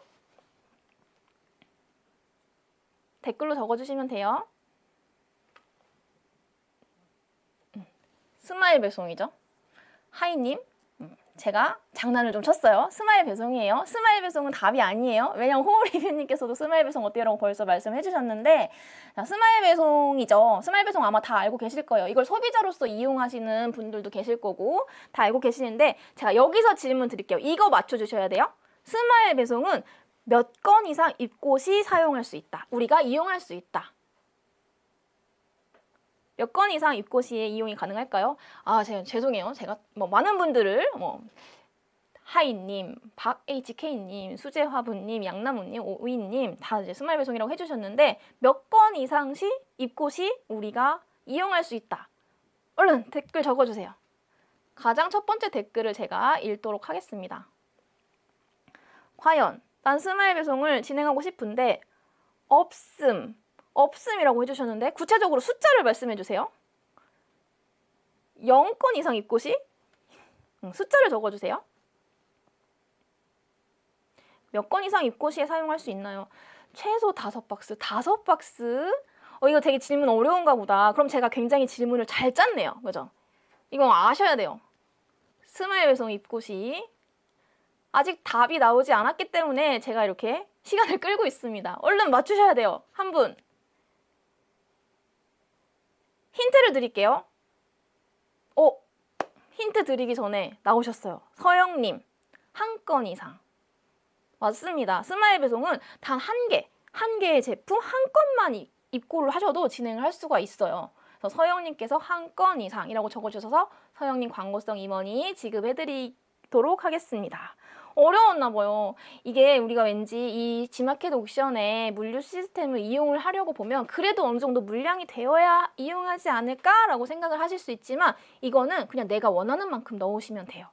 댓글로 적어주시면 돼요. 스마일 배송이죠. 하이님, 제가 장난을 좀 쳤어요. 스마일 배송이에요. 스마일 배송은 답이 아니에요. 왜냐면 호우리뷰님께서도 스마일 배송 어때요라고 벌써 말씀해 주셨는데, 자, 스마일 배송이죠. 스마일 배송 아마 다 알고 계실 거예요. 이걸 소비자로서 이용하시는 분들도 계실 거고 다 알고 계시는데, 제가 여기서 질문 드릴게요. 이거 맞춰주셔야 돼요. 스마일 배송은 몇 건 이상 입고 시 사용할 수 있다. 우리가 이용할 수 있다. 몇 건 이상 입고 시에 이용이 가능할까요? 아, 죄송해요. 제가 뭐 많은 분들을 하이님, 박HK님, 수제화분님, 양나무님, 오이님 다 이제 스마일 배송이라고 해주셨는데 몇 건 이상 시 입고 시 우리가 이용할 수 있다. 얼른 댓글 적어주세요. 가장 첫 번째 댓글을 제가 읽도록 하겠습니다. 과연 난 스마일 배송을 진행하고 싶은데 없음이라고 해주셨는데 구체적으로 숫자를 말씀해 주세요. 0건 이상 입고 시? 숫자를 적어주세요. 몇 건 이상 입고 시에 사용할 수 있나요? 최소 5박스. 5박스? 이거 되게 질문 어려운가 보다. 그럼 제가 굉장히 질문을 잘 짰네요. 그죠? 이거 아셔야 돼요. 스마일 배송 입고 시. 아직 답이 나오지 않았기 때문에 제가 이렇게 시간을 끌고 있습니다. 얼른 맞추셔야 돼요. 한 분. 힌트를 드릴게요. 힌트 드리기 전에 나오셨어요. 서영님, 1건 이상. 맞습니다. 스마일 배송은 단 한 개의 제품 한 건만 입고를 하셔도 진행을 할 수가 있어요. 그래서 서영님께서 1건 이상이라고 적어주셔서 서영님 광고성 임원이 지급해드리도록 하겠습니다. 어려웠나 봐요. 이게 우리가 왠지 이 G마켓 옥션의 물류 시스템을 이용을 하려고 보면 그래도 어느 정도 물량이 되어야 이용하지 않을까라고 생각을 하실 수 있지만 이거는 그냥 내가 원하는 만큼 넣으시면 돼요.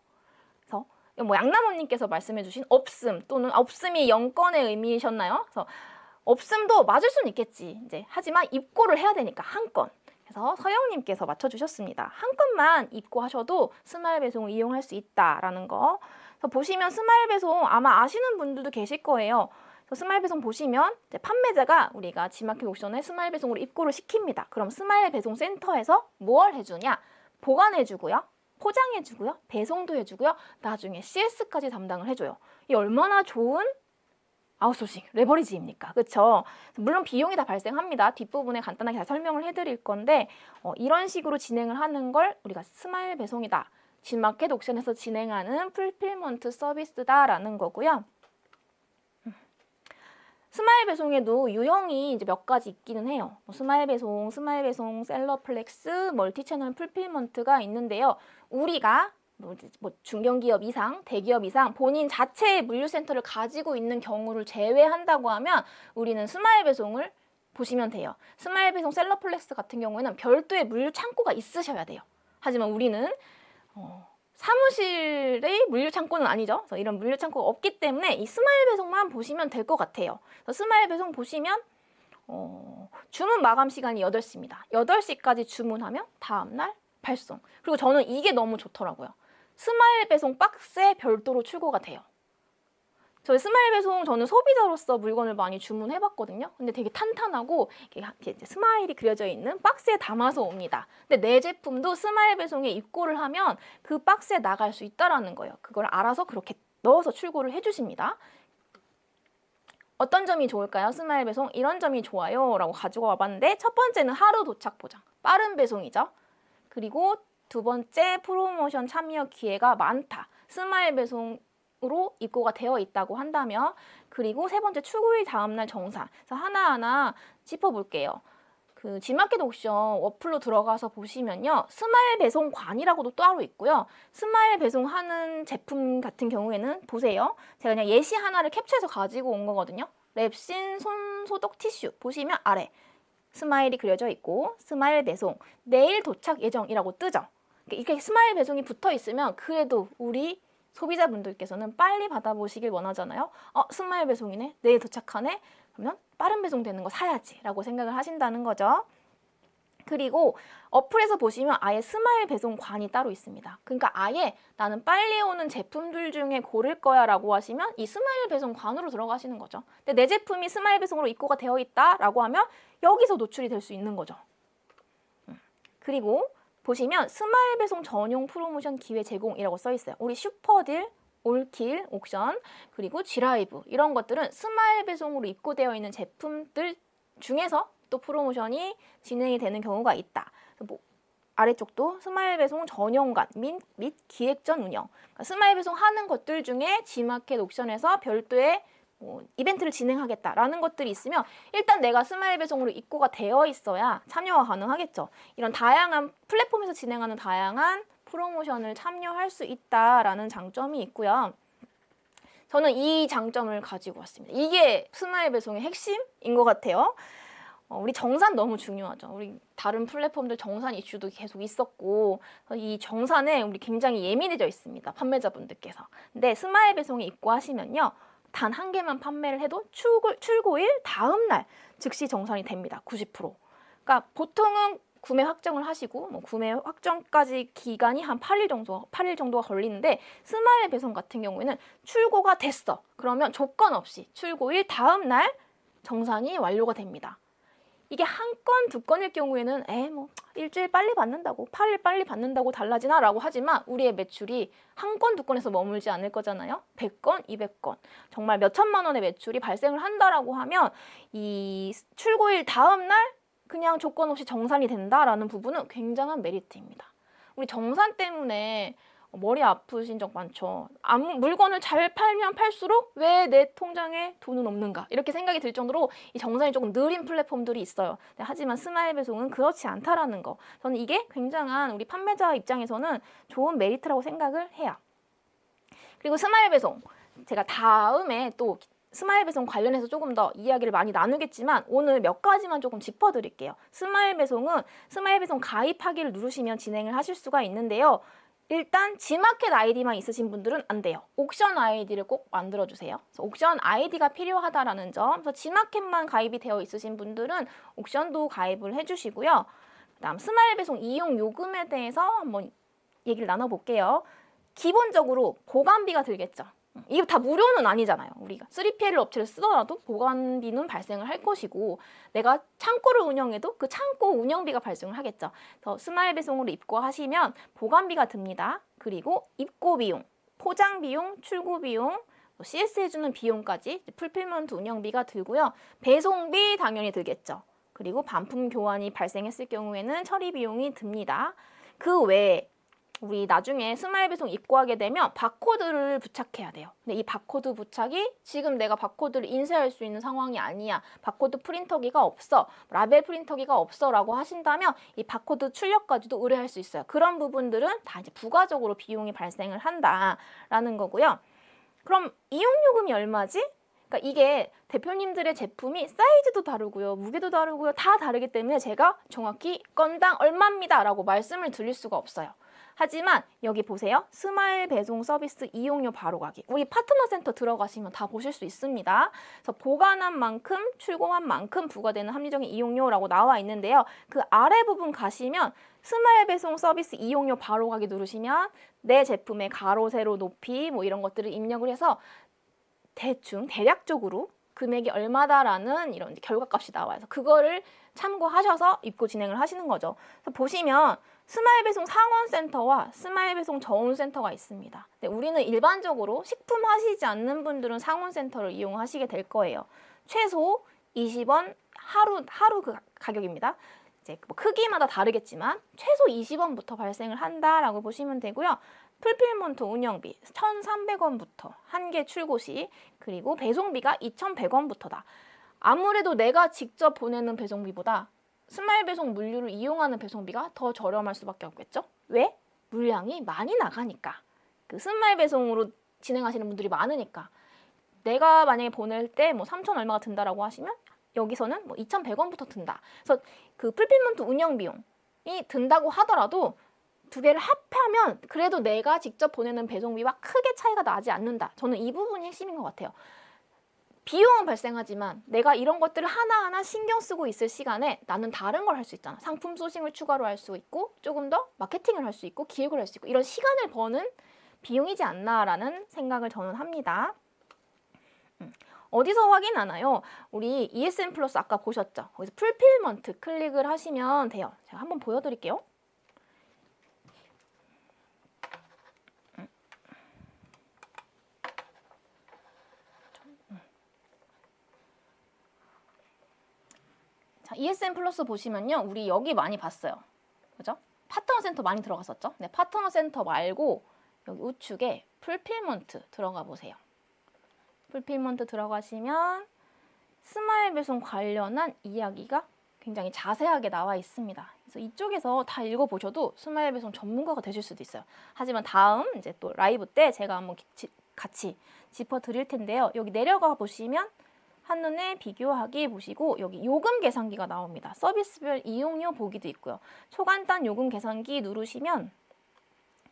그래서 뭐 양나모님께서 말씀해주신 없음 또는 없음이 0건의 의미이셨나요? 그래서 없음도 맞을 수는 있겠지. 이제 하지만 입고를 해야 되니까 한 건. 그래서 서영님께서 맞춰주셨습니다. 한 건만 입고하셔도 스마일 배송을 이용할 수 있다라는 거. 그래서 보시면 스마일 배송 아마 아시는 분들도 계실 거예요. 그래서 스마일 배송 보시면 이제 판매자가 우리가 G마켓 옥션에 스마일 배송으로 입고를 시킵니다. 그럼 스마일 배송 센터에서 뭘 해주냐? 보관해주고요. 포장해주고요. 배송도 해주고요. 나중에 CS까지 담당을 해줘요. 이 얼마나 좋은 아웃소싱, 레버리지입니까? 그렇죠? 물론 비용이 다 발생합니다. 뒷부분에 간단하게 다 설명을 해드릴 건데 이런 식으로 진행을 하는 걸 우리가 스마일 배송이다. G마켓 옥션에서 진행하는 풀필먼트 서비스다라는 거고요. 스마일 배송에도 유형이 이제 몇 가지 있기는 해요. 스마일 배송, 셀러 플렉스, 멀티 채널 풀필먼트가 있는데요. 우리가 뭐 중견기업 이상, 대기업 이상 본인 자체의 물류센터를 가지고 있는 경우를 제외한다고 하면 우리는 스마일 배송을 보시면 돼요. 스마일 배송 셀러 플렉스 같은 경우에는 별도의 물류 창고가 있으셔야 돼요. 하지만 우리는 사무실의 물류 창고는 아니죠. 그래서 이런 물류 창고가 없기 때문에 이 스마일 배송만 보시면 될 것 같아요. 스마일 배송 보시면 주문 마감 시간이 8시입니다. 8시까지 주문하면 다음날 발송. 그리고 저는 이게 너무 좋더라고요. 스마일 배송 박스에 별도로 출고가 돼요. 저희 스마일 배송 저는 소비자로서 물건을 많이 주문해봤거든요. 근데 되게 탄탄하고 이렇게 스마일이 그려져 있는 박스에 담아서 옵니다. 근데 내 제품도 스마일 배송에 입고를 하면 그 박스에 나갈 수 있다라는 거예요. 그걸 알아서 그렇게 넣어서 출고를 해주십니다. 어떤 점이 좋을까요? 스마일 배송 이런 점이 좋아요 라고 가지고 와봤는데 첫 번째는 하루 도착 보장, 빠른 배송이죠. 그리고 두 번째 프로모션 참여 기회가 많다. 스마일 배송으로 입고가 되어 있다고 한다면 그리고 세 번째 출고일 다음날 정산. 그래서 하나하나 짚어볼게요. 그 G마켓 옥션 어플로 들어가서 보시면요. 스마일 배송관이라고도 따로 있고요. 스마일 배송하는 제품 같은 경우에는 보세요. 제가 그냥 예시 하나를 캡처해서 가지고 온 거거든요. 랩신 손 소독 티슈 보시면 아래 스마일이 그려져 있고 스마일 배송 내일 도착 예정이라고 뜨죠. 이렇게 스마일 배송이 붙어 있으면 그래도 우리 소비자분들께서는 빨리 받아보시길 원하잖아요. 스마일 배송이네. 내일 도착하네. 그러면 빠른 배송 되는 거 사야지 라고 생각을 하신다는 거죠. 그리고 어플에서 보시면 아예 스마일 배송관이 따로 있습니다. 그러니까 아예 나는 빨리 오는 제품들 중에 고를 거야 라고 하시면 이 스마일 배송관으로 들어가시는 거죠. 근데 내 제품이 스마일 배송으로 입고가 되어 있다 라고 하면 여기서 노출이 될 수 있는 거죠. 그리고 보시면 스마일 배송 전용 프로모션 기회 제공이라고 써 있어요. 우리 슈퍼딜, 올킬, 옥션, 그리고 G라이브 이런 것들은 스마일 배송으로 입고되어 있는 제품들 중에서 또 프로모션이 진행이 되는 경우가 있다. 뭐 아래쪽도 스마일 배송 전용관 및 기획전 운영. 그러니까 스마일 배송 하는 것들 중에 G마켓 옥션에서 별도의 이벤트를 진행하겠다라는 것들이 있으면 일단 내가 스마일 배송으로 입고가 되어 있어야 참여가 가능하겠죠. 이런 다양한 플랫폼에서 진행하는 다양한 프로모션을 참여할 수 있다라는 장점이 있고요. 저는 이 장점을 가지고 왔습니다. 이게 스마일 배송의 핵심인 것 같아요. 우리 정산 너무 중요하죠. 우리 다른 플랫폼들 정산 이슈도 계속 있었고 이 정산에 우리 굉장히 예민해져 있습니다. 판매자분들께서. 근데 스마일 배송에 입고하시면요. 단 한 개만 판매를 해도 출고일 다음 날 즉시 정산이 됩니다. 90%. 그러니까 보통은 구매 확정을 하시고 구매 확정까지 기간이 한 8일 정도가 걸리는데 스마일 배송 같은 경우에는 출고가 됐어. 그러면 조건 없이 출고일 다음 날 정산이 완료가 됩니다. 이게 한 건, 두 건일 경우에는 일주일 빨리 받는다고 8일 빨리 받는다고 달라지나 라고 하지만 우리의 매출이 한 건, 두 건에서 머물지 않을 거잖아요. 100건, 200건 정말 몇 천만 원의 매출이 발생을 한다라고 하면 이 출고일 다음 날 그냥 조건 없이 정산이 된다라는 부분은 굉장한 메리트입니다. 우리 정산 때문에 머리 아프신 적 많죠. 물건을 잘 팔면 팔수록 왜 내 통장에 돈은 없는가 이렇게 생각이 들 정도로 이 정산이 조금 느린 플랫폼들이 있어요. 하지만 스마일 배송은 그렇지 않다라는 거. 저는 이게 굉장한 우리 판매자 입장에서는 좋은 메리트라고 생각을 해요. 그리고 스마일 배송 제가 다음에 또 스마일 배송 관련해서 조금 더 이야기를 많이 나누겠지만 오늘 몇 가지만 조금 짚어드릴게요. 스마일 배송은 스마일 배송 가입하기를 누르시면 진행을 하실 수가 있는데요. 일단 G마켓 아이디만 있으신 분들은 안 돼요. 옥션 아이디를 꼭 만들어주세요. 그래서 옥션 아이디가 필요하다라는 점. 그래서 G마켓만 가입이 되어 있으신 분들은 옥션도 가입을 해주시고요. 그다음 스마일 배송 이용 요금에 대해서 한번 얘기를 나눠볼게요. 기본적으로 보관비가 들겠죠. 이게 다 무료는 아니잖아요. 우리가 3PL 업체를 쓰더라도 보관비는 발생을 할 것이고 내가 창고를 운영해도 그 창고 운영비가 발생을 하겠죠. 그래서 스마일 배송으로 입고하시면 보관비가 듭니다. 그리고 입고 비용, 포장 비용, 출고 비용, CS 해주는 비용까지 풀필먼트 운영비가 들고요. 배송비 당연히 들겠죠. 그리고 반품 교환이 발생했을 경우에는 처리 비용이 듭니다. 그 외에 우리 나중에 스마일 배송 입고하게 되면 바코드를 부착해야 돼요. 근데 이 바코드 부착이 지금 내가 바코드를 인쇄할 수 있는 상황이 아니야. 바코드 프린터기가 없어. 라벨 프린터기가 없어 라고 하신다면 이 바코드 출력까지도 의뢰할 수 있어요. 그런 부분들은 다 이제 부가적으로 비용이 발생을 한다라는 거고요. 그럼 이용요금이 얼마지? 그러니까 이게 대표님들의 제품이 사이즈도 다르고요. 무게도 다르고요. 다 다르기 때문에 제가 정확히 건당 얼마입니다 라고 말씀을 드릴 수가 없어요. 하지만 여기 보세요. 스마일 배송 서비스 이용료 바로 가기. 우리 파트너 센터 들어가시면 다 보실 수 있습니다. 그래서 보관한 만큼, 출고한 만큼 부과되는 합리적인 이용료라고 나와 있는데요. 그 아래 부분 가시면 스마일 배송 서비스 이용료 바로 가기 누르시면 내 제품의 가로, 세로, 높이 뭐 이런 것들을 입력을 해서 대충 대략적으로 금액이 얼마다라는 이런 결과값이 나와요. 그거를 참고하셔서 입고 진행을 하시는 거죠. 그래서 보시면 스마일 배송 상원센터와 스마일 배송 저온센터가 있습니다. 근데 우리는 일반적으로 식품 하시지 않는 분들은 상원센터를 이용하시게 될 거예요. 최소 20원 하루 그 가격입니다. 이제 뭐 크기마다 다르겠지만 최소 20원부터 발생을 한다라고 보시면 되고요. 풀필먼트 운영비 1,300원부터 한 개 출고 시 그리고 배송비가 2,100원부터다. 아무래도 내가 직접 보내는 배송비보다 스마일 배송 물류를 이용하는 배송비가 더 저렴할 수밖에 없겠죠? 왜? 물량이 많이 나가니까. 그 스마일 배송으로 진행하시는 분들이 많으니까. 내가 만약에 보낼 때 뭐 3,000 얼마가 든다라고 하시면 여기서는 뭐 2,100원부터 든다. 그래서 그 풀필먼트 운영 비용이 든다고 하더라도 두 개를 합하면 그래도 내가 직접 보내는 배송비와 크게 차이가 나지 않는다. 저는 이 부분이 핵심인 것 같아요. 비용은 발생하지만 내가 이런 것들을 하나하나 신경 쓰고 있을 시간에 나는 다른 걸 할 수 있잖아. 상품 소싱을 추가로 할 수 있고 조금 더 마케팅을 할 수 있고 기획을 할 수 있고 이런 시간을 버는 비용이지 않나라는 생각을 저는 합니다. 어디서 확인하나요? 우리 ESN 플러스 아까 보셨죠? 거기서 풀필먼트 클릭을 하시면 돼요. 제가 한번 보여드릴게요. 자, ESN 플러스 보시면요. 우리 여기 많이 봤어요. 그죠? 파트너 센터 많이 들어갔었죠? 네, 파트너 센터 말고 여기 우측에 풀필먼트 들어가 보세요. 풀필먼트 들어가시면 스마일 배송 관련한 이야기가 굉장히 자세하게 나와 있습니다. 그래서 이쪽에서 다 읽어보셔도 스마일 배송 전문가가 되실 수도 있어요. 하지만 다음 이제 또 라이브 때 제가 한번 같이 짚어드릴 텐데요. 여기 내려가 보시면 한눈에 비교하기 보시고 여기 요금 계산기가 나옵니다. 서비스별 이용료 보기도 있고요. 초간단 요금 계산기 누르시면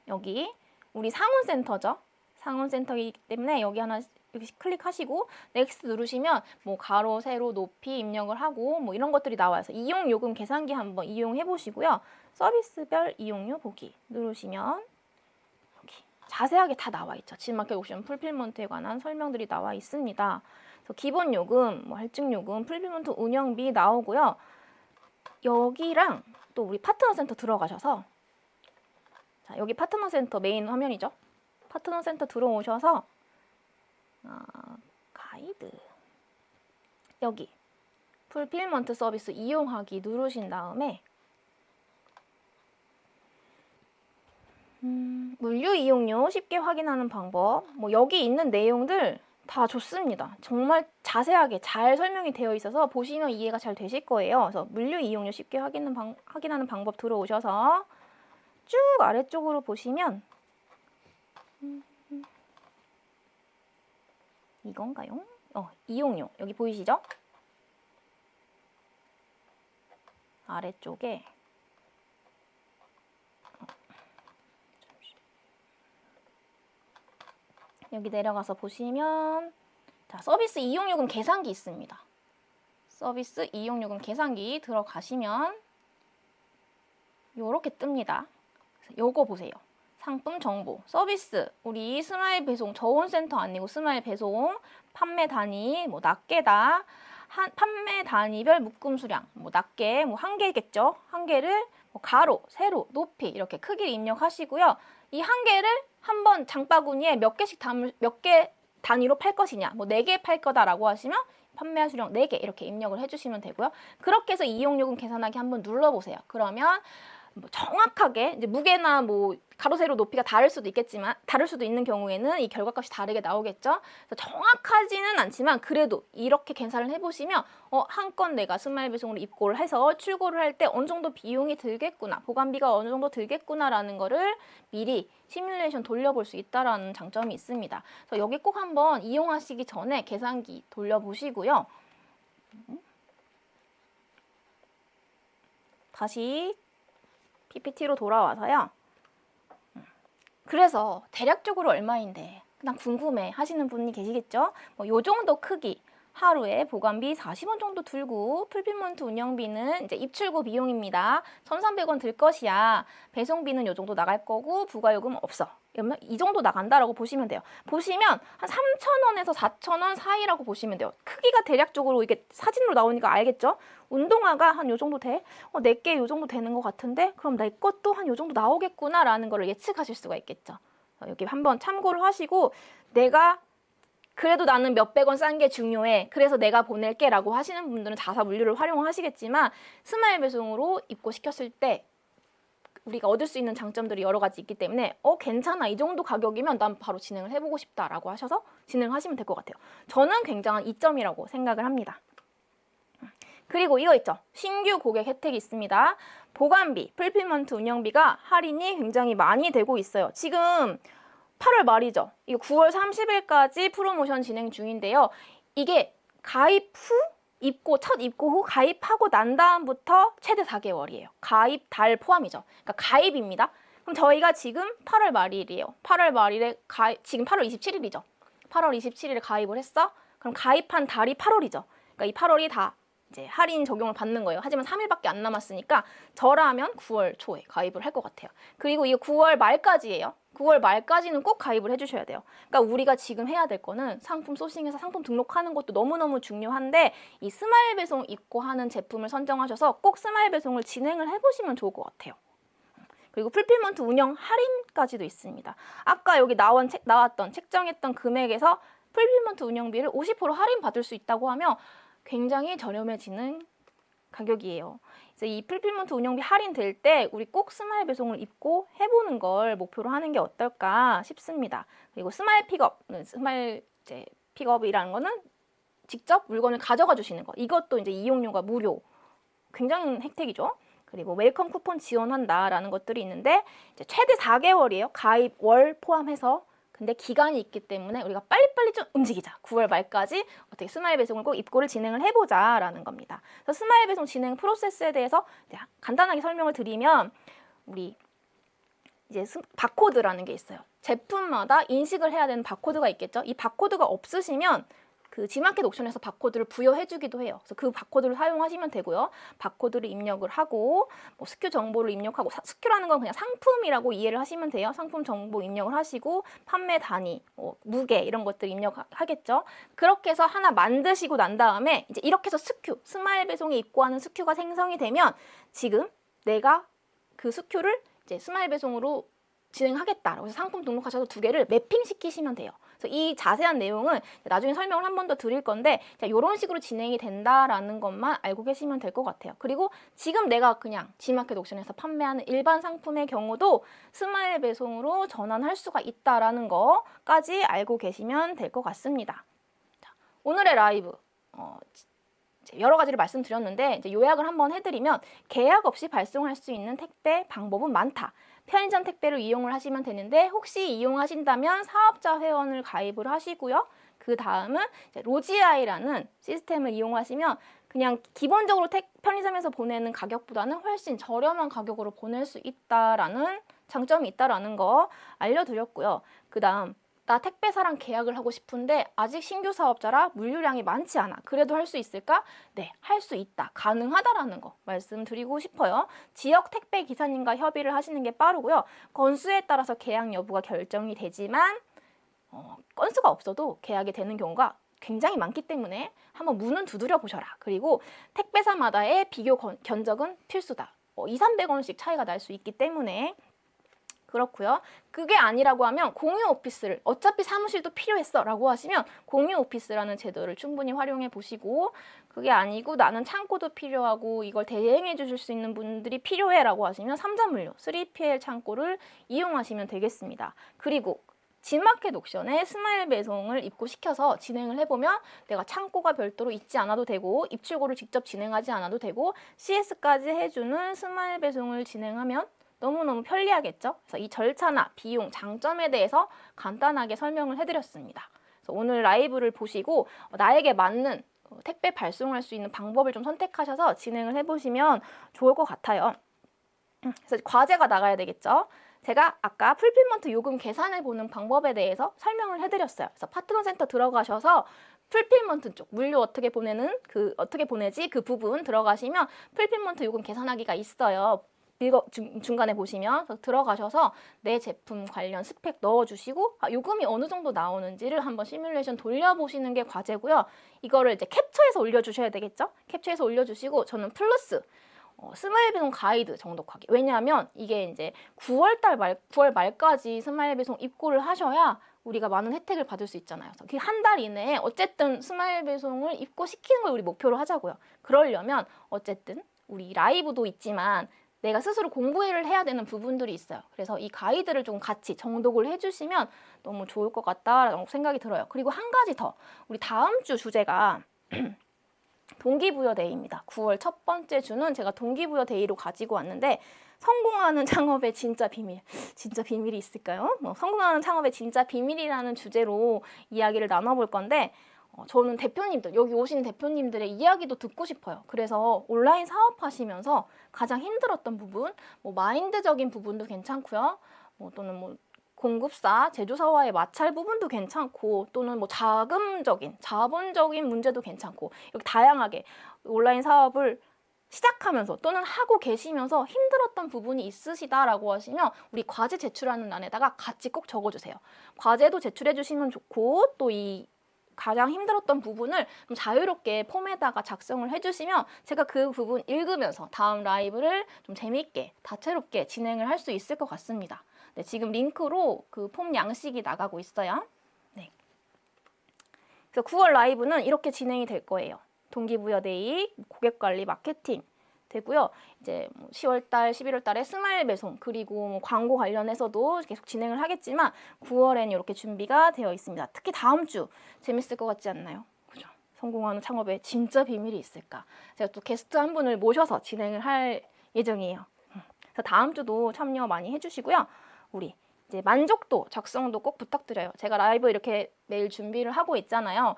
여기 우리 상훈센터죠. 상훈센터이기 때문에 여기 하나 이렇게 클릭하시고 넥스트 누르시면 뭐 가로, 세로, 높이 입력을 하고 뭐 이런 것들이 나와요. 이용 요금 계산기 한번 이용해 보시고요. 서비스별 이용료 보기 누르시면 여기 자세하게 다 나와 있죠. G마켓 옥션 풀필먼트에 관한 설명들이 나와 있습니다. 그래서 기본 요금, 뭐 할증 요금, 풀필먼트 운영비 나오고요. 여기랑 또 우리 파트너 센터 들어가셔서 자, 여기 파트너 센터 메인 화면이죠. 파트너 센터 들어오셔서 가이드 여기 풀필먼트 서비스 이용하기 누르신 다음에 물류 이용료 쉽게 확인하는 방법 뭐 여기 있는 내용들 다 좋습니다. 정말 자세하게 잘 설명이 되어 있어서 보시면 이해가 잘 되실 거예요. 그래서 물류 이용료 쉽게 확인하는 방법 들어오셔서 쭉 아래쪽으로 보시면 이건가요? 이용료. 여기 보이시죠? 아래쪽에 여기 내려가서 보시면 자, 서비스 이용요금 계산기 있습니다. 서비스 이용요금 계산기 들어가시면 요렇게 뜹니다. 요거 보세요. 상품 정보, 서비스, 우리 스마일 배송, 저온센터 아니고 스마일 배송, 판매 단위, 뭐 낱개다, 판매 단위별 묶음 수량, 뭐 낱개, 뭐 한 개겠죠. 한 개를 뭐 가로, 세로, 높이 이렇게 크기를 입력하시고요. 이 한 개를 한번 장바구니에 몇 개 단위로 팔 것이냐, 뭐 4개 팔 거다라고 하시면 판매 수량 4개 이렇게 입력을 해주시면 되고요. 그렇게 해서 이용요금 계산하기 한번 눌러보세요. 그러면 뭐 정확하게 이제 무게나 뭐 가로 세로 높이가 다를 수도 있는 경우에는 이 결과값이 다르게 나오겠죠. 그래서 정확하지는 않지만 그래도 이렇게 계산을 해보시면 한 건 내가 스마일 배송으로 입고를 해서 출고를 할 때 어느 정도 비용이 들겠구나, 보관비가 어느 정도 들겠구나라는 거를 미리 시뮬레이션 돌려볼 수 있다라는 장점이 있습니다. 그래서 여기 꼭 한번 이용하시기 전에 계산기 돌려보시고요. 다시 PPT로 돌아와서요. 그래서 대략적으로 얼마인데 그냥 궁금해 하시는 분이 계시겠죠? 뭐 요 정도 크기, 하루에 보관비 40원 정도 들고 풀필먼트 운영비는 이제 입출고 비용입니다. 1,300원 들 것이야. 배송비는 요 정도 나갈 거고 부가요금 없어. 이 정도 나간다라고 보시면 돼요. 보시면 한 3,000원에서 4,000원 사이라고 보시면 돼요. 크기가 대략적으로 이게 사진으로 나오니까 알겠죠? 운동화가 한 요 정도 돼? 내게 요 정도 되는 것 같은데? 그럼 내 것도 한 요 정도 나오겠구나 라는 거를 예측하실 수가 있겠죠. 여기 한번 참고를 하시고 내가 그래도 나는 몇백 원 싼 게 중요해. 그래서 내가 보낼게 라고 하시는 분들은 자사 물류를 활용하시겠지만 스마일 배송으로 입고시켰을 때 우리가 얻을 수 있는 장점들이 여러 가지 있기 때문에 괜찮아. 이 정도 가격이면 난 바로 진행을 해보고 싶다라고 하셔서 진행하시면 될 것 같아요. 저는 굉장한 이점이라고 생각을 합니다. 그리고 이거 있죠. 신규 고객 혜택이 있습니다. 보관비, 풀필먼트 운영비가 할인이 굉장히 많이 되고 있어요. 지금 8월 말이죠. 이거 9월 30일까지 프로모션 진행 중인데요. 이게 가입 후, 첫 입고 후 가입하고 난 다음부터 최대 4개월이에요. 가입 달 포함이죠. 그러니까 가입입니다. 그럼 저희가 지금 8월 말일이에요. 8월 말일에 지금 8월 27일이죠. 8월 27일에 가입을 했어? 그럼 가입한 달이 8월이죠. 그러니까 이 8월이 다 이제 할인 적용을 받는 거예요. 하지만 3일밖에 안 남았으니까 저라면 9월 초에 가입을 할 것 같아요. 그리고 이거 9월 말까지예요. 9월 말까지는 꼭 가입을 해주셔야 돼요. 그러니까 우리가 지금 해야 될 거는 상품 소싱해서 상품 등록하는 것도 너무너무 중요한데 이 스마일 배송 입고하는 제품을 선정하셔서 꼭 스마일 배송을 진행을 해보시면 좋을 것 같아요. 그리고 풀필먼트 운영 할인까지도 있습니다. 아까 여기 나왔던 책정했던 금액에서 풀필먼트 운영비를 50% 할인 받을 수 있다고 하면 굉장히 저렴해지는 가격이에요. 그래서 이 풀필먼트 운영비 할인될 때 우리 꼭 스마일 배송을 입고 해보는 걸 목표로 하는 게 어떨까 싶습니다. 그리고 스마일 픽업이라는 거는 직접 물건을 가져가 주시는 거. 이것도 이제 이용료가 무료. 굉장히 혜택이죠. 그리고 웰컴 쿠폰 지원한다라는 것들이 있는데 이제 최대 4개월이에요. 가입 월 포함해서. 근데 기간이 있기 때문에 우리가 빨리빨리 좀 움직이자. 9월 말까지 어떻게 스마일 배송을 꼭 입고를 진행을 해보자라는 겁니다. 그래서 스마일 배송 진행 프로세스에 대해서 간단하게 설명을 드리면 우리 이제 바코드라는 게 있어요. 제품마다 인식을 해야 되는 바코드가 있겠죠. 이 바코드가 없으시면 그 G마켓 옥션에서 바코드를 부여해주기도 해요. 그래서 그 바코드를 사용하시면 되고요. 바코드를 입력을 하고 뭐 스큐 정보를 입력하고 스큐라는 건 그냥 상품이라고 이해를 하시면 돼요. 상품 정보 입력을 하시고 판매 단위, 무게 이런 것들 입력하겠죠. 그렇게 해서 하나 만드시고 난 다음에 이제 이렇게 해서 스마일 배송에 입고하는 스큐가 생성이 되면 지금 내가 그 스큐를 이제 스마일 배송으로 진행하겠다라고 해서 상품 등록하셔서 2개를 매핑시키시면 돼요. 그래서 이 자세한 내용은 나중에 설명을 한 번 더 드릴 건데 이런 식으로 진행이 된다라는 것만 알고 계시면 될 것 같아요. 그리고 지금 내가 그냥 G마켓 옥션에서 판매하는 일반 상품의 경우도 스마일 배송으로 전환할 수가 있다라는 거까지 알고 계시면 될 것 같습니다. 자, 오늘의 라이브 여러 가지를 말씀드렸는데 이제 요약을 한번 해드리면 계약 없이 발송할 수 있는 택배 방법은 많다. 편의점 택배를 이용을 하시면 되는데 혹시 이용하신다면 사업자 회원을 가입을 하시고요. 그 다음은 로지아이라는 시스템을 이용하시면 그냥 기본적으로 편의점에서 보내는 가격보다는 훨씬 저렴한 가격으로 보낼 수 있다라는 장점이 있다라는 거 알려드렸고요. 그 다음 나 택배사랑 계약을 하고 싶은데 아직 신규 사업자라 물류량이 많지 않아. 그래도 할 수 있을까? 네, 할 수 있다. 가능하다라는 거 말씀드리고 싶어요. 지역 택배 기사님과 협의를 하시는 게 빠르고요. 건수에 따라서 계약 여부가 결정이 되지만 건수가 없어도 계약이 되는 경우가 굉장히 많기 때문에 한번 문은 두드려 보셔라. 그리고 택배사마다의 비교 견적은 필수다. 200~300원씩 차이가 날 수 있기 때문에 그렇고요. 그게 아니라고 하면 공유 오피스를 어차피 사무실도 필요했어 라고 하시면 공유 오피스라는 제도를 충분히 활용해 보시고 그게 아니고 나는 창고도 필요하고 이걸 대행해 주실 수 있는 분들이 필요해 라고 하시면 3점물류 3PL 창고를 이용하시면 되겠습니다. 그리고 G마켓 옥션에 스마일 배송을 입고시켜서 진행을 해보면 내가 창고가 별도로 있지 않아도 되고 입출고를 직접 진행하지 않아도 되고 CS까지 해주는 스마일 배송을 진행하면 너무너무 편리하겠죠? 그래서 이 절차나 비용, 장점에 대해서 간단하게 설명을 해드렸습니다. 그래서 오늘 라이브를 보시고 나에게 맞는 택배 발송할 수 있는 방법을 좀 선택하셔서 진행을 해보시면 좋을 것 같아요. 그래서 과제가 나가야 되겠죠? 제가 아까 풀필먼트 요금 계산해 보는 방법에 대해서 설명을 해드렸어요. 그래서 파트너 센터 들어가셔서 풀필먼트 쪽 물류 어떻게 보내지 그 부분 들어가시면 풀필먼트 요금 계산하기가 있어요. 중간에 보시면 들어가셔서 내 제품 관련 스펙 넣어주시고 요금이 어느 정도 나오는지를 한번 시뮬레이션 돌려보시는 게 과제고요. 이거를 이제 캡처해서 올려주셔야 되겠죠? 캡처해서 올려주시고 저는 플러스 스마일 배송 가이드 정독하기. 왜냐하면 이게 이제 9월 말까지 스마일 배송 입고를 하셔야 우리가 많은 혜택을 받을 수 있잖아요. 그 한 달 이내에 어쨌든 스마일 배송을 입고시키는 걸 우리 목표로 하자고요. 그러려면 어쨌든 우리 라이브도 있지만 내가 스스로 공부를 해야 되는 부분들이 있어요. 그래서 이 가이드를 좀 같이 정독을 해주시면 너무 좋을 것 같다라는 생각이 들어요. 그리고 한 가지 더. 우리 다음 주 주제가 동기부여 데이입니다. 9월 첫 번째 주는 제가 동기부여 데이로 가지고 왔는데 성공하는 창업의 진짜 비밀. 진짜 비밀이 있을까요? 성공하는 창업의 진짜 비밀이라는 주제로 이야기를 나눠볼 건데 저는 대표님들, 여기 오신 대표님들의 이야기도 듣고 싶어요. 그래서 온라인 사업하시면서 가장 힘들었던 부분, 마인드적인 부분도 괜찮고요. 또는 공급사, 제조사와의 마찰 부분도 괜찮고 또는 자본적인 문제도 괜찮고 이렇게 다양하게 온라인 사업을 시작하면서 또는 하고 계시면서 힘들었던 부분이 있으시다라고 하시면 우리 과제 제출하는 란에다가 같이 꼭 적어주세요. 과제도 제출해 주시면 좋고 또 이 가장 힘들었던 부분을 좀 자유롭게 폼에다가 작성을 해주시면 제가 그 부분 읽으면서 다음 라이브를 좀 재미있게 다채롭게 진행을 할 수 있을 것 같습니다. 네, 지금 링크로 그 폼 양식이 나가고 있어요. 네. 그래서 9월 라이브는 이렇게 진행이 될 거예요. 동기부여데이, 고객관리, 마케팅 되고요. 이제 10월달, 11월달에 스마일 배송 그리고 광고 관련해서도 계속 진행을 하겠지만 9월엔 이렇게 준비가 되어 있습니다. 특히 다음 주 재밌을 것 같지 않나요? 그죠? 성공하는 창업에 진짜 비밀이 있을까? 제가 또 게스트 한 분을 모셔서 진행을 할 예정이에요. 그래서 다음 주도 참여 많이 해주시고요. 우리 이제 만족도 작성도 꼭 부탁드려요. 제가 라이브 이렇게 매일 준비를 하고 있잖아요.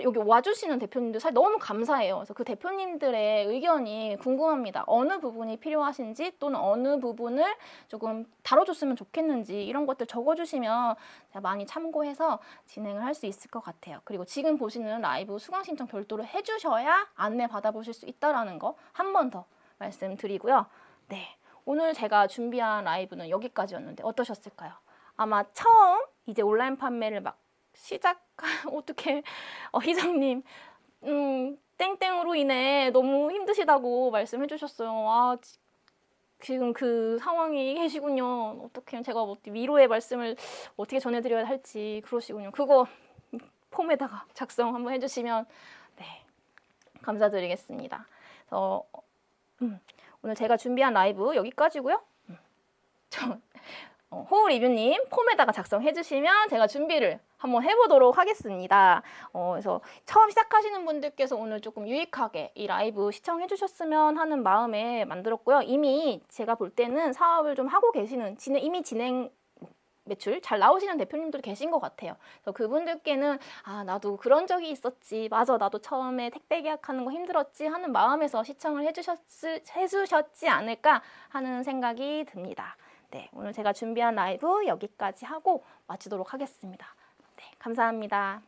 여기 와주시는 대표님들 사실 너무 감사해요. 그래서 그 대표님들의 의견이 궁금합니다. 어느 부분이 필요하신지 또는 어느 부분을 조금 다뤄줬으면 좋겠는지 이런 것들 적어주시면 제가 많이 참고해서 진행을 할 수 있을 것 같아요. 그리고 지금 보시는 라이브 수강 신청 별도로 해주셔야 안내 받아보실 수 있다는 거 한 번 더 말씀드리고요. 네. 오늘 제가 준비한 라이브는 여기까지였는데 어떠셨을까요? 아마 처음 이제 온라인 판매를 막 어떻게 희정님 땡땡으로 인해 너무 힘드시다고 말씀해 주셨어요. 지금 그 상황이 계시군요. 어떻게 제가 위로의 말씀을 어떻게 전해드려야 할지 그러시군요. 그거 폼에다가 작성 한번 해주시면 네 감사드리겠습니다. 그래서 오늘 제가 준비한 라이브 여기까지고요. 호우 리뷰님 폼에다가 작성해 주시면 제가 준비를 한번 해보도록 하겠습니다. 그래서 처음 시작하시는 분들께서 오늘 조금 유익하게 이 라이브 시청해 주셨으면 하는 마음에 만들었고요. 이미 제가 볼 때는 사업을 좀 하고 계시는 이미 진행 매출 잘 나오시는 대표님들 계신 것 같아요. 그래서 그분들께는 아, 나도 그런 적이 있었지. 맞아, 나도 처음에 택배 계약하는 거 힘들었지 하는 마음에서 시청을 해주셨지 않을까 하는 생각이 듭니다. 네, 오늘 제가 준비한 라이브 여기까지 하고 마치도록 하겠습니다. 네, 감사합니다.